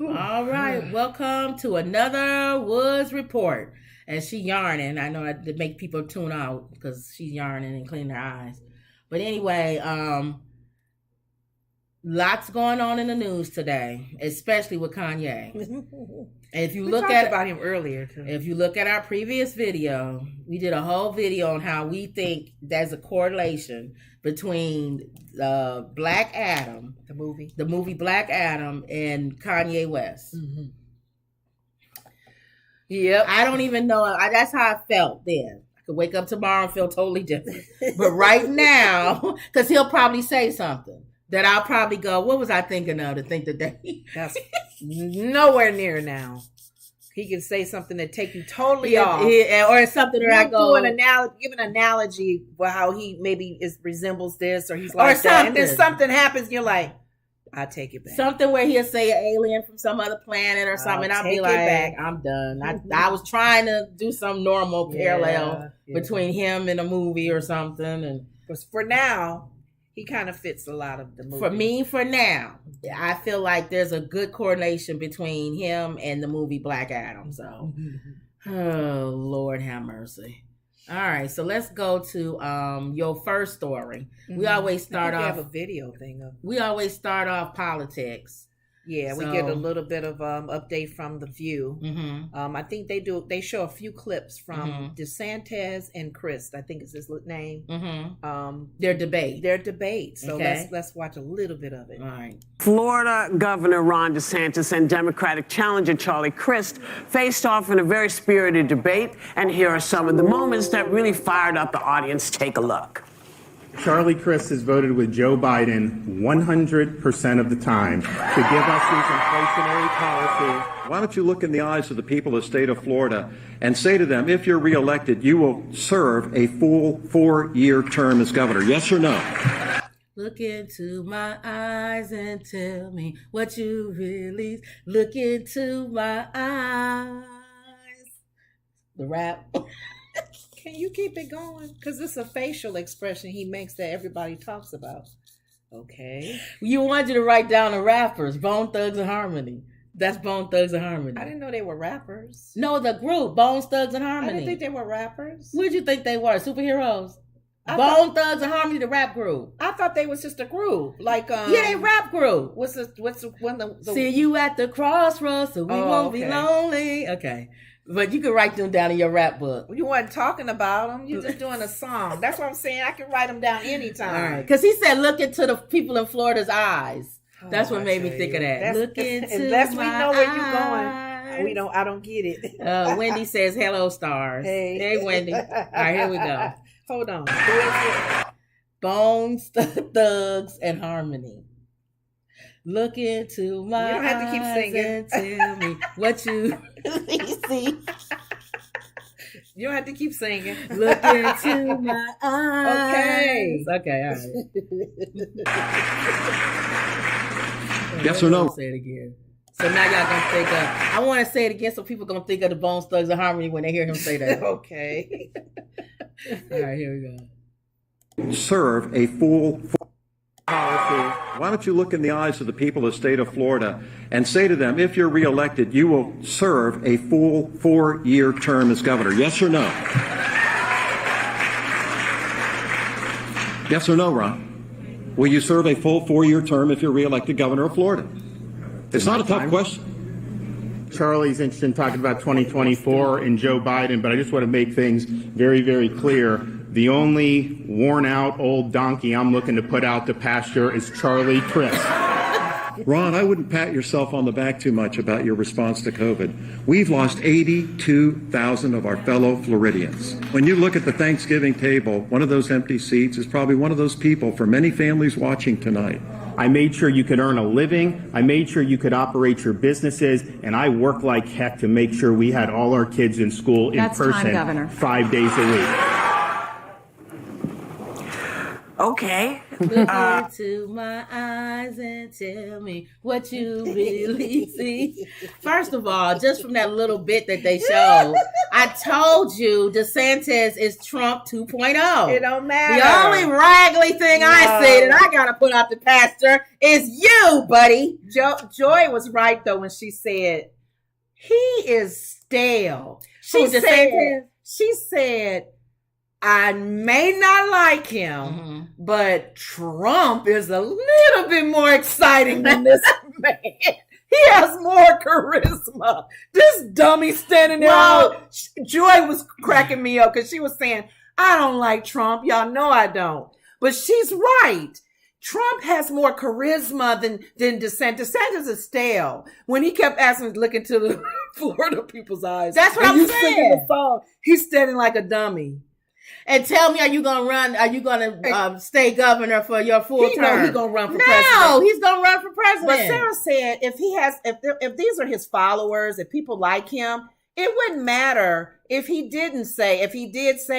All right, welcome to another Woods Report. And she yarning. I know to make people tune out because she's yarning and cleaning her eyes. But anyway, lots going on in the news today, especially with Kanye. If you look at about him earlier too. If you look at our previous video, we did a whole video on how we think there's a correlation between Black Adam, the movie Black Adam, and Kanye West. Mm-hmm. Yep. I don't even know. That's how I felt then. I could wake up tomorrow and feel totally different. But right now, because he'll probably say something that I'll probably go, what was I thinking of to think that that's nowhere near now. He can say something that take you totally off. Or something that I go. Give an analogy for how he maybe resembles this or he's like or that. And then something happens and you're like, I take it back. Something where he'll say an alien from some other planet or something. I'll be like, I'm done. I was trying to do some normal parallel between him and a movie or something. And for now, he kind of fits a lot of the movie. For me, for now, I feel like there's a good correlation between him and the movie Black Adam. So, oh, Lord have mercy. All right, so let's go to your first story. We always start off. We have a video thing of. We always start off politics. Yeah, we get a little bit of update from The View. Mm-hmm. I think they show a few clips from DeSantis and Chris. I think is his name. Mm-hmm. Their debate. So let's watch a little bit of it. All right. Florida Governor Ron DeSantis and Democratic challenger Charlie Crist faced off in a very spirited debate. And here are some of the moments that really fired up the audience. Take a look. Charlie Crist has voted with Joe Biden 100% of the time to give us these inflationary policies. Why don't you look in the eyes of the people of the state of Florida and say to them, if you're reelected, you will serve a full 4-year term as governor? Yes or no? Look into my eyes and tell me what you really look into my eyes. The rap. Can you keep it going? Because it's a facial expression he makes that everybody talks about. Okay. You wanted to write down the rappers, Bone Thugs and Harmony. That's Bone Thugs and Harmony. I didn't know they were rappers. No, the group, Bone Thugs and Harmony. I didn't think they were rappers. What did you think they were? Superheroes? Bone Thugs and Harmony, the rap group. I thought they was just a group. Like yeah, they rap group. What's the one the See you at the crossroads so we won't be lonely. Okay. But you can write them down in your rap book. You weren't talking about them. You're just doing a song. That's what I'm saying. I can write them down anytime. All right. Because he said, look into the people in Florida's eyes. That's what made me think of that. Look into unless we know where you're going. I don't get it. Wendy says, hello, stars. Hey, Wendy. All right, here we go. Hold on. Who is it? Bones, Thugs, and Harmony. Look into my eyes. You don't have to keep singing. And tell me what you see. You don't have to keep singing. Look into my eyes. Okay, all right. Yes or no? Say it again. So now y'all gonna think of. I want to say it again so people gonna think of the Bones Thugs and Harmony when they hear him say that. Okay. All right, here we go. Serve a full policy. Why don't you look in the eyes of the people of the state of Florida and say to them, if you're reelected, you will serve a full 4-year term as governor? Yes or no? Yes or no, Ron? Will you serve a full 4-year term if you're reelected governor of Florida? It's not a tough question. Charlie's interested in talking about 2024 and Joe Biden, but I just want to make things very, very clear. The only worn-out old donkey I'm looking to put out to pasture is Charlie Crist. Ron, I wouldn't pat yourself on the back too much about your response to COVID. We've lost 82,000 of our fellow Floridians. When you look at the Thanksgiving table, one of those empty seats is probably one of those people for many families watching tonight. I made sure you could earn a living. I made sure you could operate your businesses. And I worked like heck to make sure we had all our kids in school in person 5 days a week. Okay. Look into my eyes and tell me what you really see. First of all, just from that little bit that they showed, I told you DeSantis is Trump 2.0. It don't matter. The only raggly thing I see that I gotta put out the pasture is you, buddy. Joy was right though when she said he is stale. Who, DeSantis? She said, I may not like him, but Trump is a little bit more exciting than this man. He has more charisma. This dummy standing there. Joy was cracking me up because she was saying, I don't like Trump. Y'all know I don't. But she's right. Trump has more charisma than DeSantis. DeSantis is stale. When he kept asking to look into the Florida people's eyes. That's what I'm saying. The phone, he's standing like a dummy. And tell me, are you going to run? Are you going to stay governor for your full term? He's going to run for president. No, he's going to run for president. But Sarah said if these are his followers, if people like him, it wouldn't matter if he did say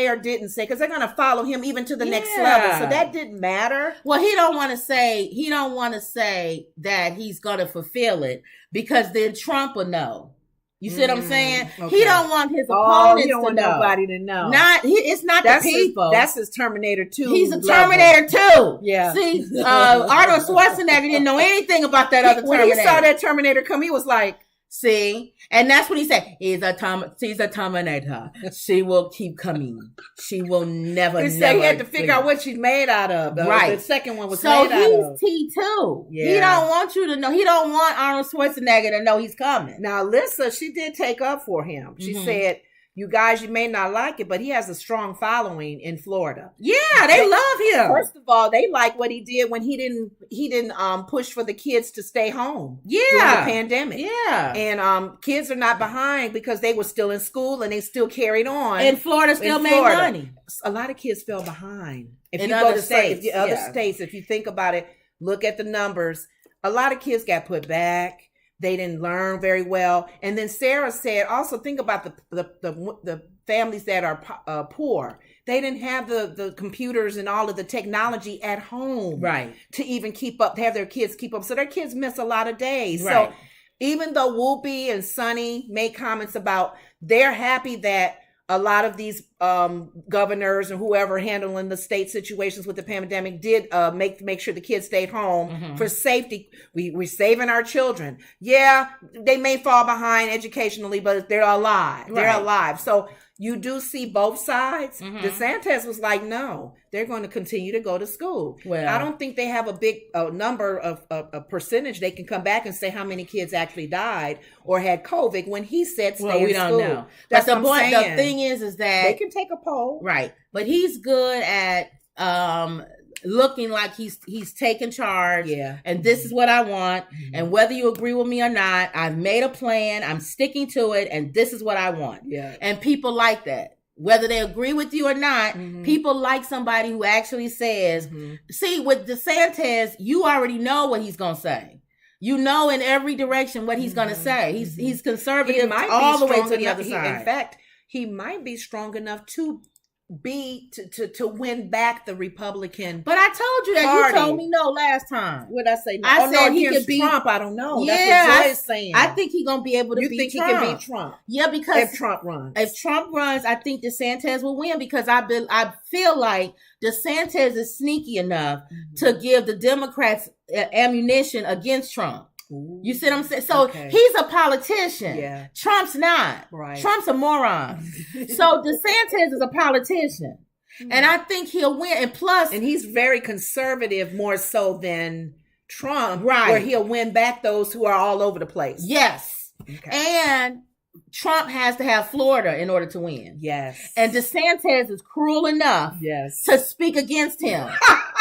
or didn't say, because they're going to follow him even to the next level. So that didn't matter. Well, he don't want to say that he's going to fulfill it because then Trump will know. You see what I'm saying? Okay. He don't want his opponents he don't want to know. Nobody to know. It's not the people. That's his Terminator 2. He's a Terminator 2. Yeah. See, Arnold Schwarzenegger didn't know anything about that other Terminator. When he saw that Terminator come, he was like, see, and that's what he said. She's a Terminator. She will keep coming. She will never. He said he had to figure out what she's made out of. Right. The second one was made out of. So he's T2. Yeah. He don't want you to know. He don't want Arnold Schwarzenegger to know he's coming. Now, Alyssa, she did take up for him. She said, you guys, you may not like it, but he has a strong following in Florida. Yeah, they love him. First of all, they like what he did when he didn't push for the kids to stay home during the pandemic. Yeah. And kids are not behind because they were still in school and they still carried on. And Florida still made money. A lot of kids fell behind. If in you other go to states, other states, if you think about it, look at the numbers. A lot of kids got put back. They didn't learn very well. And then Sarah said, also think about the families that are poor. They didn't have the computers and all of the technology at home, right, to even keep up, to have their kids keep up. So their kids miss a lot of days. Right. So even though Whoopi and Sonny made comments about they're happy that a lot of these governors and whoever handling the state situations with the pandemic did make sure the kids stayed home for safety. We're saving our children. Yeah, they may fall behind educationally, but they're alive. Right. They're alive. So you do see both sides. DeSantis was like, no, they're going to continue to go to school. Well, I don't think they have a big number of a percentage. They can come back and say how many kids actually died or had COVID when he said stay in school. We don't know. That's but what I'm saying. The thing is that they can take a poll. Right. But he's good at looking like he's taking charge. Yeah. And this is what I want. And whether you agree with me or not, I've made a plan. I'm sticking to it. And this is what I want. Yeah. And people like that. Whether they agree with you or not, people like somebody who actually says, see, with DeSantis, you already know what he's going to say. You know in every direction what he's going to say. He's conservative all the way to the other side. In fact, he might be strong enough to win back the Republican. But I told you that. Party. You told me no last time. What did I say? No. I said no, he could beat Trump. I don't know. Yeah, that's what Joy is saying. I think he's gonna be able to beat Trump. You think he can beat Trump? Yeah, because if Trump runs, I think DeSantis will win because I feel like DeSantis is sneaky enough to give the Democrats ammunition against Trump. Ooh, you see what I'm saying? So he's a politician. Yeah. Trump's not. Right. Trump's a moron. So DeSantis is a politician. And I think he'll win. And plus... And he's very conservative more so than Trump. Right. Where he'll win back those who are all over the place. Yes. Okay. And Trump has to have Florida in order to win. Yes. And DeSantis is cruel enough to speak against him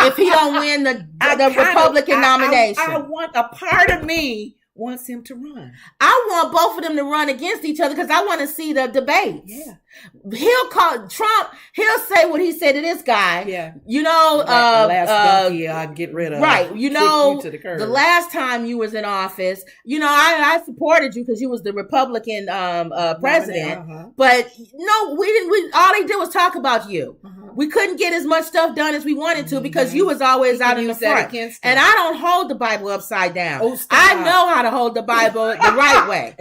if he don't win the Republican nomination. I want a part of me wants him to run. I want both of them to run against each other because I want to see the debates. Yeah. He'll call Trump. He'll say what he said to this guy. Yeah. You know, last donkey I'll get rid of. right. You know, to the curb. the last time you was in office, you know, I supported you because you was the Republican president. But no, we didn't. All they did was talk about you. We couldn't get as much stuff done as we wanted to because you was always out in the front. And I don't hold the Bible upside down. Oh, I know how to hold the Bible the right way.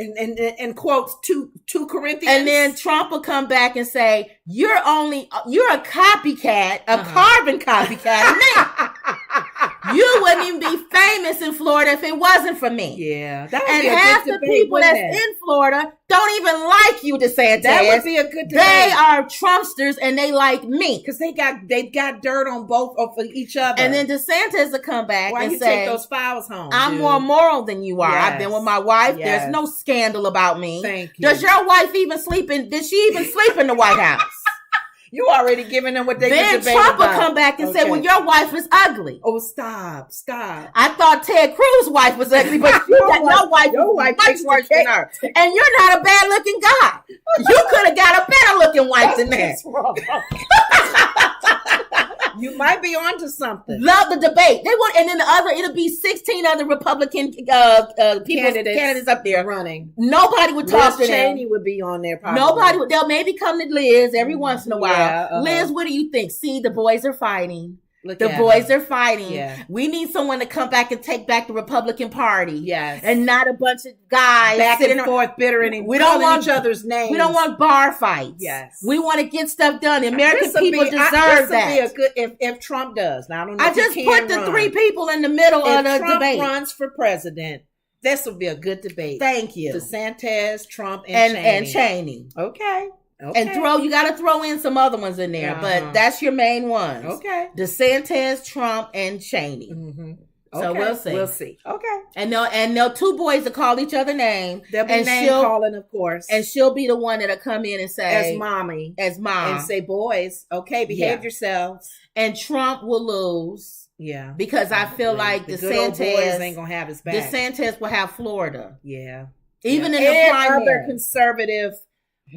And quotes 2 Corinthians. And then Trump will come back and say, you're a copycat, a carbon copycat of me. You wouldn't even be famous in Florida if it wasn't for me. Yeah. And half the people that's in Florida don't even like you, DeSantis. That would be a good debate. They are Trumpsters and they like me. Because they got dirt on both of each other. And then DeSantis will come back Why and you say, take those files home? I'm dude? more moral than you are. Yes. I've been with my wife. Yes. There's no scandal about me. Thank you. Does your wife even sleep in? Did she even sleep in the White House? You already giving them what they Then debate Trump will about. come back and say, well, your wife is ugly. Oh, stop. I thought Ted Cruz's wife was ugly, but your wife is much worse than her. And you're not a bad looking guy. You could have got a better looking wife than that. You might be onto something. Love the debate. They want, and then it'll be 16 other Republican candidates up there running. Nobody would talk to them. Cheney would be on there. Probably. Nobody would. They'll maybe come to Liz every once in a while. Yeah, Liz, what do you think? See, the boys are fighting. Look the at boys them. are fighting. Yeah. We need someone to come back and take back the Republican Party. Yes. And not a bunch of guys back sitting and forth, bitter and we don't want each other's names. We don't want bar fights. Yes. We want to get stuff done. The American This'll people be- deserve this'll that. Be a good if Trump does. Now I don't know. I if he just can put the run. 3 people in the middle If of the Trump debate. runs for president, this will be a good debate. Thank you. DeSantis, Trump, and Cheney. Okay. And you got to throw in some other ones in there, but that's your main ones. Okay. DeSantis, Trump, and Cheney. Mm-hmm. So Okay. we'll see. We'll see. Okay. And no 2 boys to call each other names. They'll be and name calling, of course. And she'll be the one that'll come in and say, as mommy, as mom, and say, boys, okay, behave yourselves. And Trump will lose. Yeah. Because I feel like the good old DeSantis boys ain't gonna have his back. DeSantis will have Florida. Yeah. Even in and the primary. other conservative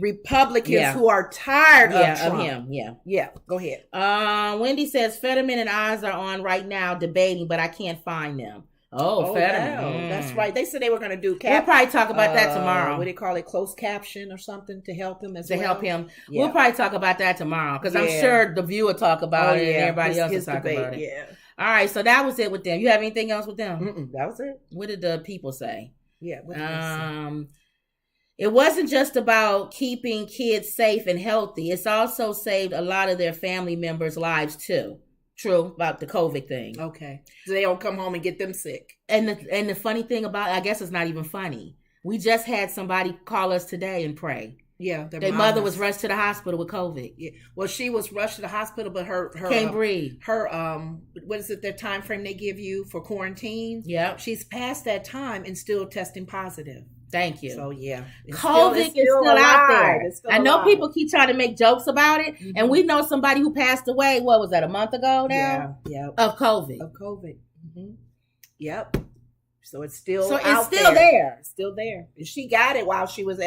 Republicans who are tired of Trump. him. Yeah. Go ahead. Wendy says Fetterman and Oz are on right now debating, but I can't find them. Oh, Fetterman. Wow. That's right. They said they were going to do We'll probably talk about that tomorrow. What do they call it? Closed caption or something to help him help him. Yeah. We'll probably talk about that tomorrow because I'm sure the view will talk about it and everybody else will talk about it. Yeah. All right, so that was it with them. You have anything else with them? That was it. What did the people say? Yeah. What did they say? It wasn't just about keeping kids safe and healthy. It's also saved a lot of their family members' lives too. True about the COVID thing. Okay. So they don't come home and get them sick. And the funny thing about it, I guess it's not even funny. We just had somebody call us today and pray. Yeah. Their mother was rushed to the hospital with COVID. Yeah. Well, she was rushed to the hospital, but her can't breathe. Her what is it? Their time frame they give you for quarantine? Yeah. She's past that time and still testing positive. Thank you. So yeah, COVID is still out there. I know people keep trying to make jokes about it, and we know somebody who passed away. What was that? A month ago now? Yeah. Of COVID. Mm-hmm. Yep. So it's still it's still there. It's still there. And she got it while she was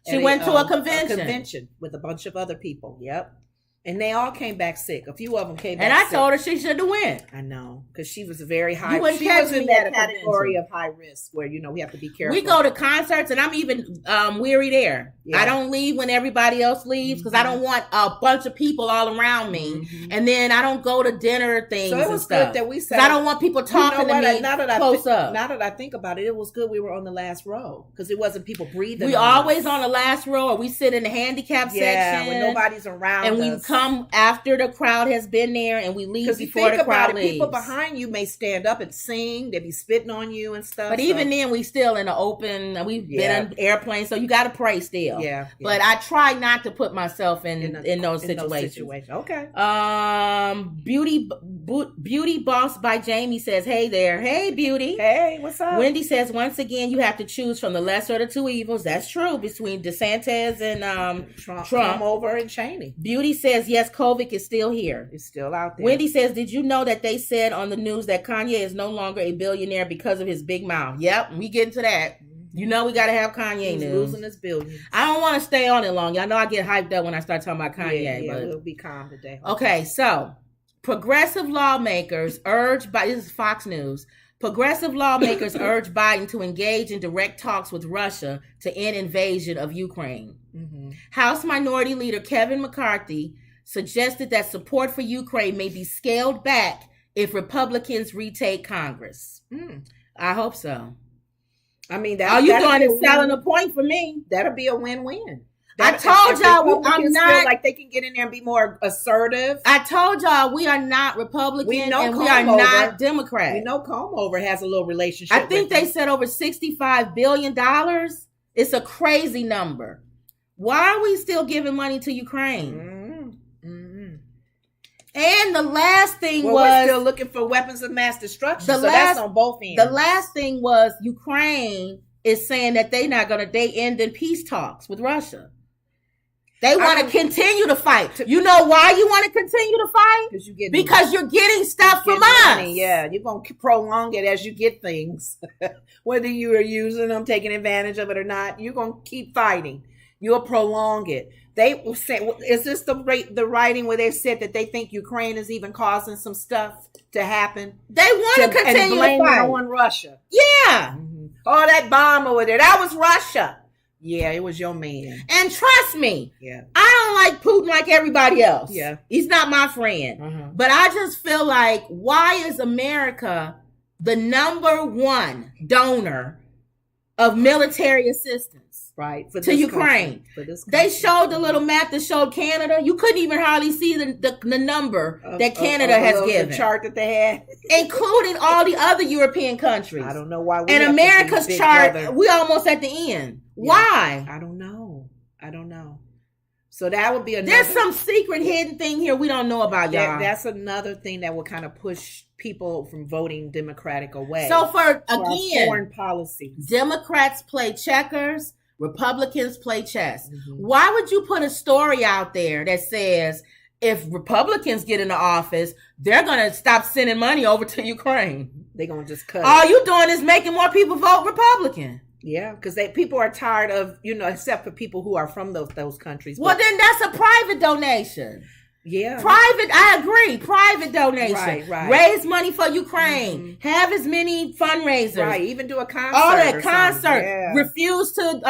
she went to a convention. A convention with a bunch of other people. Yep. And they all came back sick. A few of them came back sick. And I told her she shouldn't have went. I know. Because she was very high. You wouldn't she catch was in me at that a category convention. of high risk where, we have to be careful. We go to concerts and I'm even weary there. Yeah. I don't leave when everybody else leaves because I don't want a bunch of people all around me. Mm-hmm. And then I don't go to dinner things so it was and stuff. Good that we said, I don't want people talking to me close up. Now that I think about it, it was good we were on the last row because it wasn't people breathing. We always on the last row or we sit in the handicap section. When nobody's around and we come after the crowd has been there and we leave before the crowd leaves. People behind you may stand up and sing. They be spitting on you and stuff. But even then, we still in the open. We've been on airplanes, so you got to pray still. Yeah. But I try not to put myself in those situations. Okay. Beauty Boss by Jamie says, "Hey there, hey Beauty. Hey, what's up?" Wendy says, "Once again, you have to choose from the lesser of the 2 evils. That's true between DeSantis and Trump over and Cheney. Beauty says, says, yes, COVID is still here. It's still out there. Wendy says, did you know that they said on the news that Kanye is no longer a billionaire because of his big mouth? Yep, we get into that. You know we got to have Kanye He's news. losing his billions. I don't want to stay on it long. Y'all know I get hyped up when I start talking about Kanye. Yeah, but we'll be calm today. Okay, so progressive lawmakers urge this is Fox News. Progressive lawmakers urge Biden to engage in direct talks with Russia to end invasion of Ukraine. Mm-hmm. House Minority Leader Kevin McCarthy suggested that support for Ukraine may be scaled back if Republicans retake Congress. I hope so. I mean, all you doing is selling a point for me. That'll be a win-win. I told y'all I'm not feel like they can get in there and be more assertive. I told y'all we are not Republican and we are not Democrat. We know Comover has a little relationship. I think they said over $65 billion. It's a crazy number. Why are we still giving money to Ukraine? Mm-hmm. And the last thing was we're still looking for weapons of mass destruction. That's on both ends. The last thing was Ukraine is saying that they end in peace talks with Russia. They want to continue to fight. You know why you want to continue to fight? Because you're getting stuff from us. Yeah, you're going to prolong it as you get things. Whether you are using them, taking advantage of it or not, you're going to keep fighting. You'll prolong it. They will say, is this the writing where they said that they think Ukraine is even causing some stuff to happen? They want to continue and blame to fight. it on Russia. Yeah. Mm-hmm. Oh, that bomb over there, that was Russia. Yeah, it was your man. And trust me, yeah, I don't like Putin like everybody else. Yeah. He's not my friend. Mm-hmm. But I just feel like, why is America the number one donor of military assistance? Right. To Ukraine. They showed the little map that showed Canada. You couldn't even hardly see the number that Canada has given. The chart that they had. Including all the other European countries. I don't know why. And America's chart, we almost at the end. Yeah. Why? I don't know. So that would be another. There's some secret hidden thing here we don't know about, y'all. That's another thing that will kind of push people from voting Democratic away. So for foreign policy, Democrats play checkers, Republicans play chess. Mm-hmm. Why would you put a story out there that says if Republicans get into office, they're going to stop sending money over to Ukraine? They're going to just cut All you doing is making more people vote Republican. Yeah, because people are tired of, except for people who are from those countries. Well, then that's a private donation. Yeah. I agree. Private donation. Right. Raise money for Ukraine. Mm-hmm. Have as many fundraisers. Right. Even do a concert. All that concert. Yeah. Refuse to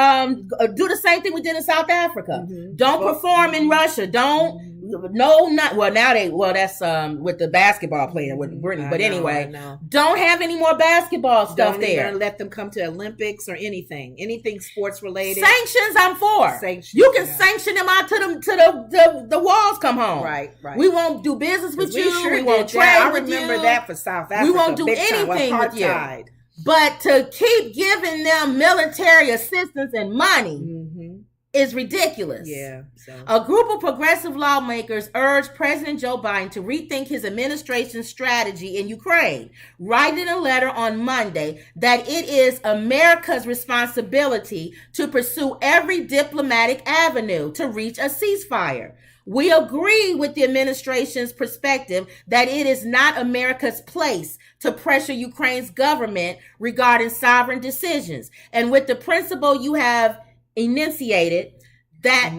do the same thing we did in South Africa. Mm-hmm. Don't perform in Russia. Don't. Mm-hmm. That's with the basketball player with Brittany. But anyway, don't have any more basketball stuff there. Don't let them come to Olympics or anything sports related. Sanctions, I'm for. You can sanction them out to the walls come home. Right. We won't do business with you. We won't trade with you. I remember that for South Africa. We won't do anything with you. But to keep giving them military assistance and money is ridiculous. Yeah. A group of progressive lawmakers urged President Joe Biden to rethink his administration's strategy in Ukraine, writing a letter on Monday that it is America's responsibility to pursue every diplomatic avenue to reach a ceasefire. We agree with the administration's perspective that it is not America's place to pressure Ukraine's government regarding sovereign decisions. And with the principle you have enunciated that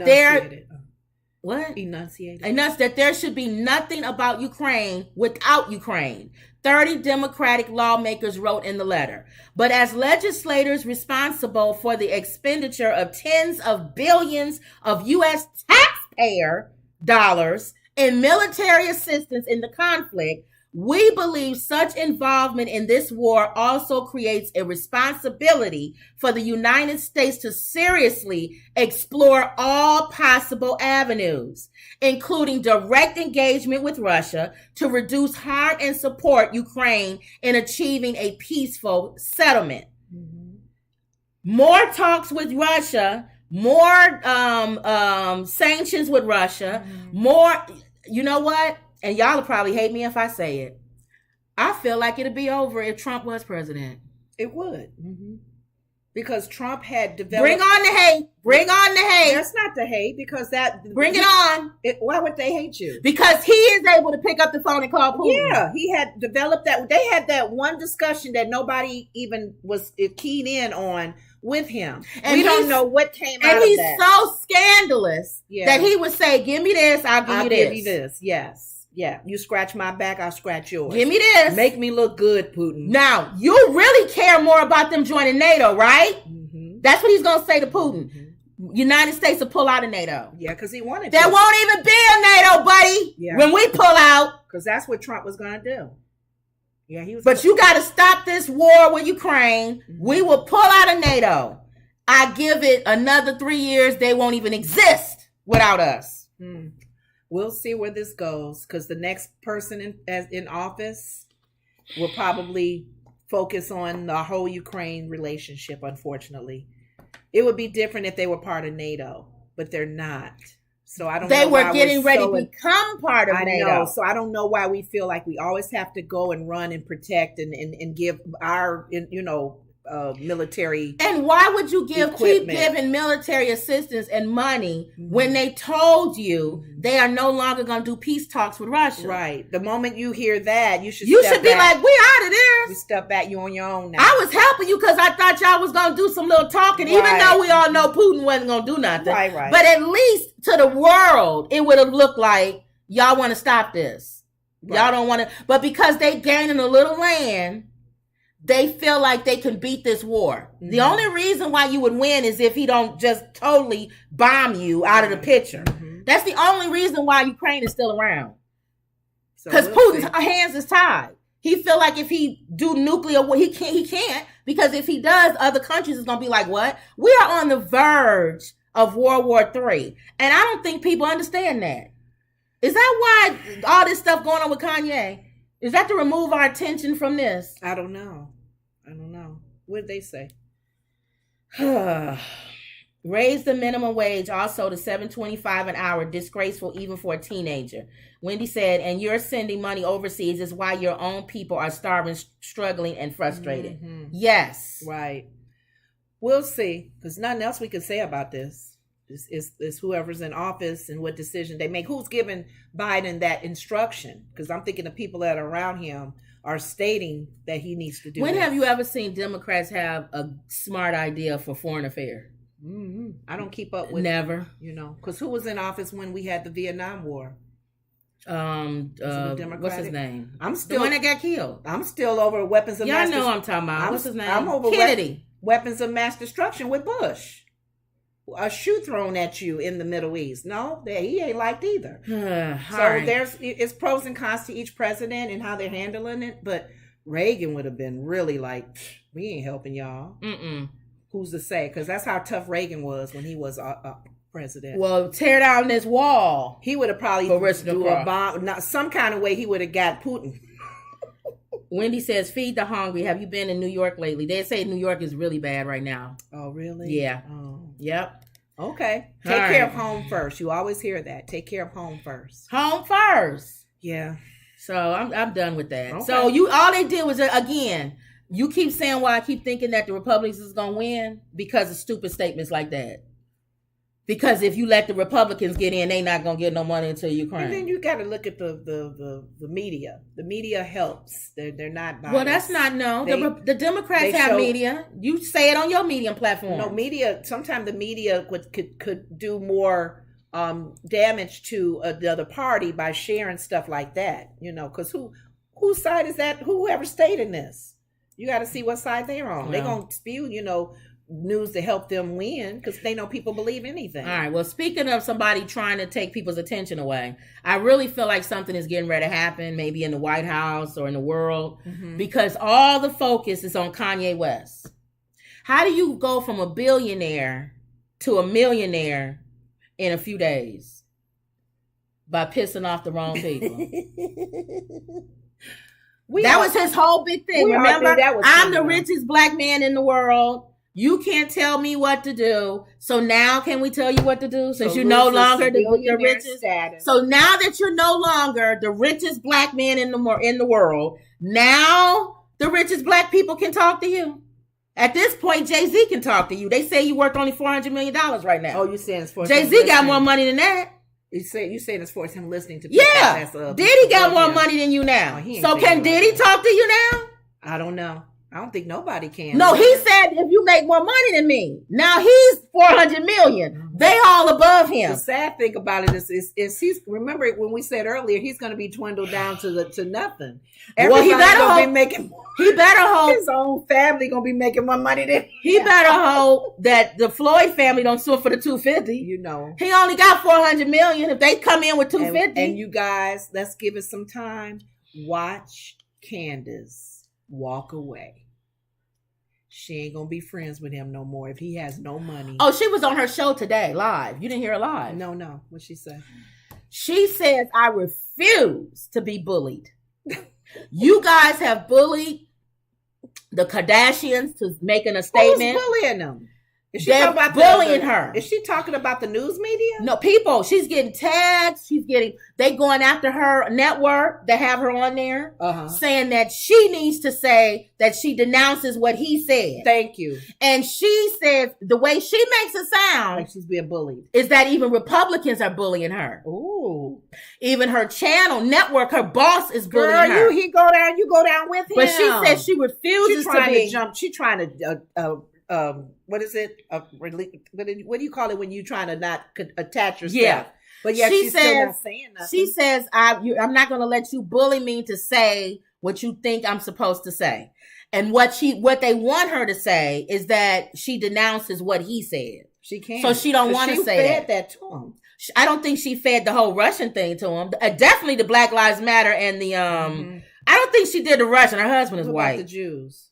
there should be nothing about Ukraine without Ukraine. 30 Democratic lawmakers wrote in the letter. But as legislators responsible for the expenditure of tens of billions of U.S. taxpayer dollars in military assistance in the conflict, we believe such involvement in this war also creates a responsibility for the United States to seriously explore all possible avenues, including direct engagement with Russia to reduce harm and support Ukraine in achieving a peaceful settlement. Mm-hmm. More talks with Russia, more sanctions with Russia, more, you know what? And y'all will probably hate me if I say it. I feel like it'd be over if Trump was president. It would. Mm-hmm. Because Trump had developed. Bring on the hate. Bring on the hate. That's not the hate, because that. Bring it on. Why would they hate you? Because he is able to pick up the phone and call Putin. Yeah, he had developed that. They had that one discussion that nobody even was keyed in on with him. And we don't know what came out of that. And he's so scandalous that he would say, give me this, I'll give you this. Yes. Yeah, you scratch my back, I'll scratch yours. Give me this. Make me look good, Putin. Now, you really care more about them joining NATO, right? Mm-hmm. That's what he's going to say to Putin. Mm-hmm. United States will pull out of NATO. Yeah, because he wanted there to. There won't even be a NATO, buddy, when we pull out. Because that's what Trump was going to do. Yeah, he was. But you got to stop this war with Ukraine. Mm-hmm. We will pull out of NATO. I give it another 3 years. They won't even exist without us. Mm. We'll see where this goes, because the next person in office will probably focus on the whole Ukraine relationship, unfortunately. It would be different if they were part of NATO, but they're not. So I don't know. They were getting ready to become part of NATO. Know, so I don't know why we feel like we always have to go and run and protect and give our, military. And why would you keep giving military assistance and money when they told you they are no longer going to do peace talks with Russia? Right. The moment you hear that, you should be like, we out of this. You step back. You on your own now. I was helping you because I thought y'all was going to do some little talking, even though we all know Putin wasn't going to do nothing. Right. But at least to the world, it would have looked like y'all want to stop this. Right. Y'all don't want to. But because they gaining a little land, they feel like they can beat this war. Mm-hmm. The only reason why you would win is if he don't just totally bomb you out of the picture. Mm-hmm. That's the only reason why Ukraine is still around. Because Putin's hands is tied. He feel like if he do nuclear war, he can't. Because if he does, other countries is going to be like, what? We are on the verge of World War III. And I don't think people understand that. Is that why all this stuff going on with Kanye? Is that to remove our attention from this? I don't know. What did they say? Raise the minimum wage also to $7.25 an hour. Disgraceful even for a teenager. Wendy said, and you're sending money overseas is why your own people are starving, struggling, and frustrated. Mm-hmm. Yes. Right. We'll see. Because nothing else we can say about this. It's whoever's in office and what decision they make. Who's giving Biden that instruction? Because I'm thinking the people that are around him are stating that he needs to do. When have you ever seen Democrats have a smart idea for foreign affairs? Mm-hmm. I don't keep up with. Never. Because who was in office when we had the Vietnam War? What's his name? I'm still the one that got killed. I'm still over weapons of mass. Y'all know what I'm talking about. What's his name? I'm over Kennedy. Weapons of mass destruction with Bush. A shoe thrown at you in the Middle East. No, he ain't liked either. It's pros and cons to each president and how they're handling it. But Reagan would have been really like, we ain't helping y'all. Mm-mm. Who's to say? Because that's how tough Reagan was when he was president. Well, tear down this wall. He would have probably do a bomb. Some kind of way he would have got Putin. Wendy says, feed the hungry. Have you been in New York lately? They say New York is really bad right now. Oh, really? Yeah. Oh. Yep. Okay. Take care of home first. You always hear that. Take care of home first. Home first. Yeah. So I'm done with that. Okay. So all they did was, again, you keep saying why I keep thinking that the Republicans is going to win because of stupid statements like that. Because if you let the Republicans get in, they not going to get no money into Ukraine. And then you got to look at the media. The media helps. They're not biased. Well, that's not the Democrats have media. You say it on your medium platform. No, media. Sometimes the media could do more damage to the other party by sharing stuff like that. Because whose side is that? Whoever stayed in this, you got to see what side they're on. They're gonna spew, news to help them win because they know people believe anything. All right. Well, speaking of somebody trying to take people's attention away, I really feel like something is getting ready to happen, maybe in the White House or in the world, because all the focus is on Kanye West. How do you go from a billionaire to a millionaire in a few days? By pissing off the wrong people. That was his whole big thing. Remember, I'm the richest black man in the world. You can't tell me what to do. So now can we tell you what to do? Since you're no longer the richest. Status. So now that you're no longer the richest black man in the world, now the richest black people can talk to you. At this point, Jay-Z can talk to you. They say you worth only $400 million right now. Oh, you saying it's for Jay-Z got more money than that. You saying it's for him listening to Yeah. Diddy got more money than you now. Oh, so can Diddy talk to you now? I don't know. I don't think nobody can. No, he said if you make more money than me. Now he's 400 million. They all above him. The sad thing about it is he's, remember when we said earlier, he's going to be dwindled down to nothing. Well, he better hope his own family going to be making more money than he better hope that the Floyd family don't sue for the 250. You know, he only got 400 million. If they come in with 250, and you guys, let's give it some time. Watch Candace walk away. She ain't gonna be friends with him no more if he has no money. Oh, she was on her show today, live. You didn't hear her live? No. What'd she say? She says, I refuse to be bullied. You guys have bullied the Kardashians to making a statement. Who's bullying them? Is she They're talking about bullying her. Is she talking about the news media? No, people. She's getting tagged. They going after her network that have her on there, saying that she needs to say that she denounces what he said. Thank you. And she says the way she makes it sound like she's being bullied is that even Republicans are bullying her. Ooh. Even her channel network, her boss is bullying her. You go down with him. But she said she refuses to be. She's trying to what is it? What do you call it when you're trying to not attach yourself? Yeah. But yeah, she's still not saying nothing. She says, I'm not going to let you bully me to say what you think I'm supposed to say. And what they want her to say is that she denounces what he said. She can't. So she don't want to say that. She fed that to him. I don't think she fed the whole Russian thing to him. Definitely the Black Lives Matter and the I don't think she did the Russian. Her husband is white. The Jews.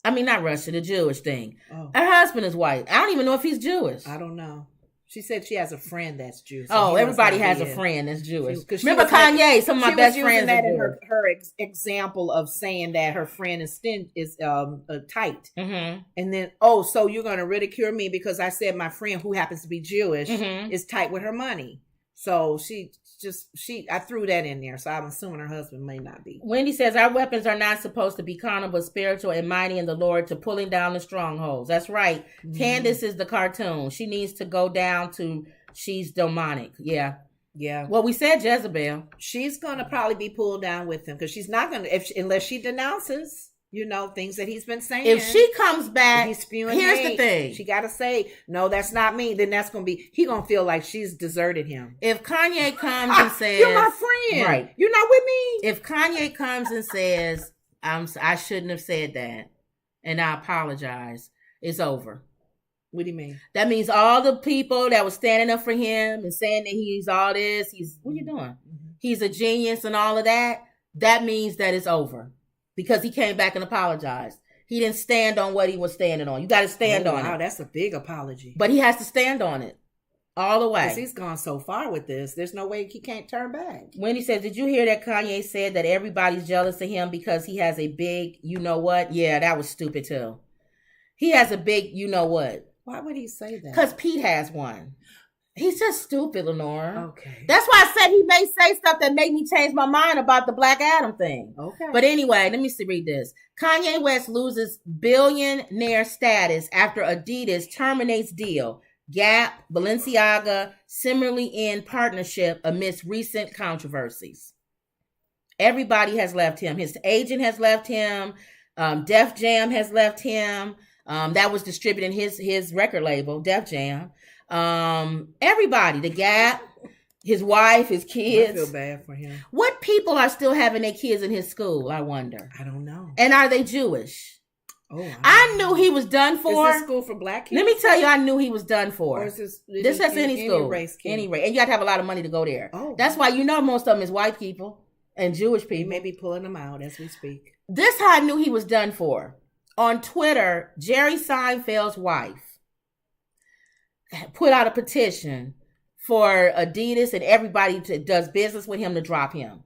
I mean, not Russian, the Jewish thing. Oh. Her husband is white. I don't even know if he's Jewish. I don't know. She said she has a friend that's Jewish. So everybody has a friend that's Jewish. Remember Kanye? Some of my best friends that in her example of saying that her friend is tight. Mm-hmm. And then, so you're going to ridicule me because I said my friend who happens to be Jewish is tight with her money. So I threw that in there. So I'm assuming her husband may not be. Wendy says, our weapons are not supposed to be carnal, but spiritual and mighty in the Lord to pulling down the strongholds. That's right. Mm-hmm. Candace is the cartoon. She needs to go down to, she's demonic. Yeah. Yeah. Well, we said Jezebel. She's going to probably be pulled down with him because she's not going to, unless she denounces, things that he's been saying. If she comes back, he's spewing here's hate. The thing. She got to say, no, that's not me. Then that's going to be, he going to feel like she's deserted him. If Kanye comes and says, you're my friend. Right. You're not with me. If Kanye comes and says, I shouldn't have said that, and I apologize, it's over. What do you mean? That means all the people that were standing up for him and saying that he's all this, what are you doing? Mm-hmm. He's a genius and all of that. That means that it's over. Because he came back and apologized. He didn't stand on what he was standing on. You got to stand on it. Wow, that's a big apology. But he has to stand on it all the way. Because he's gone so far with this. There's no way he can't turn back. Wendy says, did you hear that Kanye said that everybody's jealous of him because he has a big you-know-what? Yeah, that was stupid too. He has a big you-know-what. Why would he say that? Because Pete has one. He's just stupid, Lenora. Okay. That's why I said he may say stuff that made me change my mind about the Black Adam thing. Okay. But anyway, let me read this. Kanye West loses billionaire status after Adidas terminates deal. Gap, Balenciaga similarly end partnership amidst recent controversies. Everybody has left him. His agent has left him. Def Jam has left him. That was distributing his record label, Def Jam. Everybody, the Gap, his wife, his kids. I feel bad for him. What people are still having their kids in his school, I wonder? I don't know. And are they Jewish? Oh, I knew he was done for. Is this school for black kids? Let me tell you, I knew he was done for. Or is this has any school. Any race kid? Any race. And you got to have a lot of money to go there. Oh. That's why most of them is white people and Jewish people. He may be pulling them out as we speak. This how I knew he was done for. On Twitter, Jerry Seinfeld's wife put out a petition for Adidas and everybody that does business with him to drop him.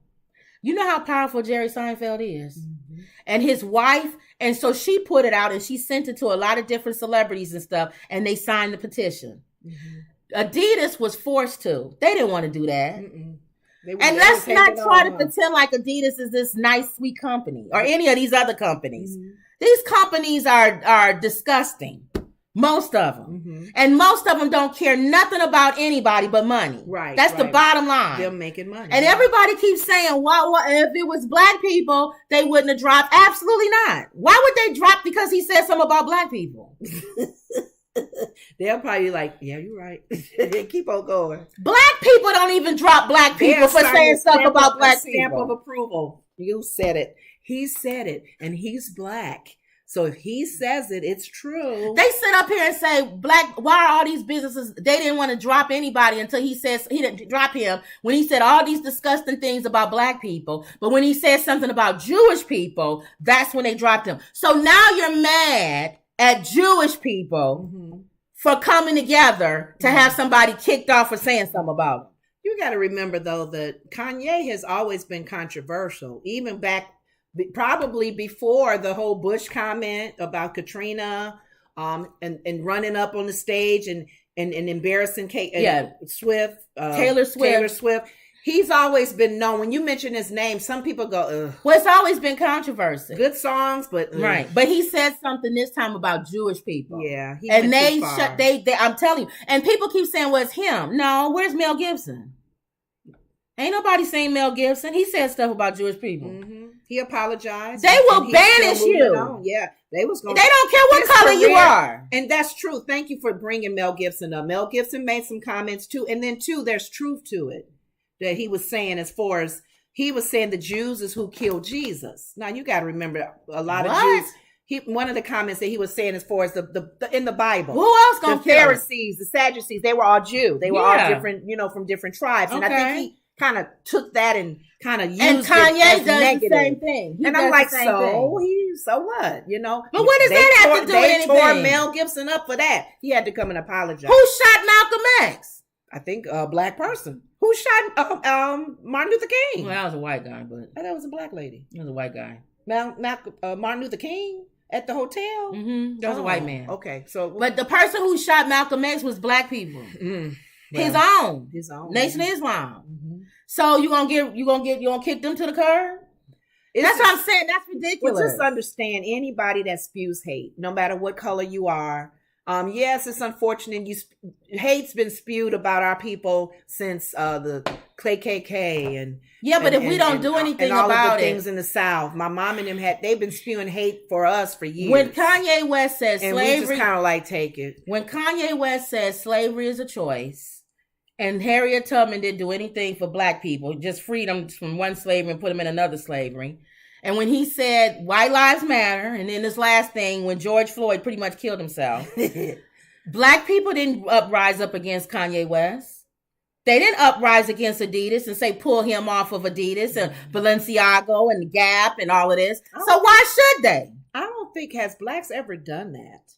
You know how powerful Jerry Seinfeld is? Mm-hmm. And his wife, and so she put it out and she sent it to a lot of different celebrities and stuff, and they signed the petition. Mm-hmm. Adidas was forced to. They didn't want to do that. Mm-mm. And let's not try to pretend like Adidas is this nice, sweet company or any of these other companies. Mm-hmm. These companies are disgusting. Most of them. Mm-hmm. And most of them don't care nothing about anybody but money. Right. That's the bottom line. They're making money. And everybody keeps saying, well, if it was black people, they wouldn't have dropped. Absolutely not. Why would they drop because he said something about black people? They'll probably like, yeah, you're right. Keep on going. Black people don't even drop black people for saying stuff about black people. Stamp of approval. You said it. He said it. And he's black. So if he says it, it's true. They sit up here and say, why are all these businesses, they didn't want to drop anybody until he says, he didn't drop him when he said all these disgusting things about black people. But when he said something about Jewish people, that's when they dropped him. So now you're mad at Jewish people for coming together to have somebody kicked off for saying something about them. You got to remember, though, that Kanye has always been controversial, even back probably before the whole Bush comment about Katrina, and running up on the stage and embarrassing Taylor Swift. He's always been known. When you mention his name, some people go, ugh. Well, it's always been controversy. Good songs, but ugh. Right. But he said something this time about Jewish people. Yeah. And they I'm telling you, and people keep saying, well, it's him. No, where's Mel Gibson? Ain't nobody saying Mel Gibson. He said stuff about Jewish people. Mm-hmm. He apologized. They will banish you. Yeah, they don't care what color you are. And that's true. Thank you for bringing Mel Gibson up. Mel Gibson made some comments too. And then too, there's truth to it that he was saying as far as he was saying the Jews is who killed Jesus. Now you got to remember a lot of Jews. One of the comments that he was saying as far as the in the Bible. Who else gonna the Pharisees, the Sadducees, they were all Jew. They were all different, from different tribes. And I think he kind of took that and kind of used and Kanye it as does negative. The same thing. And I'm like, so what? But what does that have to do with anything? They tore Mel Gibson up for that. He had to come and apologize. Who shot Malcolm X? I think a black person. Who shot Martin Luther King? Well, that was a white guy, but that was a black lady. It was a white guy. Martin Luther King at the hotel. Mm-hmm. That was a white man. Okay, so but the person who shot Malcolm X was black people. His own Nation of Islam. Mm-hmm. So you gonna kick them to the curb? That's what I'm saying. That's ridiculous. Well, just understand, anybody that spews hate, no matter what color you are. Yes, it's unfortunate. Hate's been spewed about our people since the KKK and but if we don't do anything all about of the things in the South, my mom and them they've been spewing hate for us for years. When Kanye West says slavery, we just kind of like take it. When Kanye West says slavery is a choice. And Harriet Tubman didn't do anything for black people, just freed them from one slavery and put them in another slavery. And when he said white lives matter, and then this last thing, when George Floyd pretty much killed himself, black people didn't rise up against Kanye West. They didn't uprise against Adidas and say pull him off of Adidas and Balenciaga and Gap and all of this. So why should they? I don't think has blacks ever done that,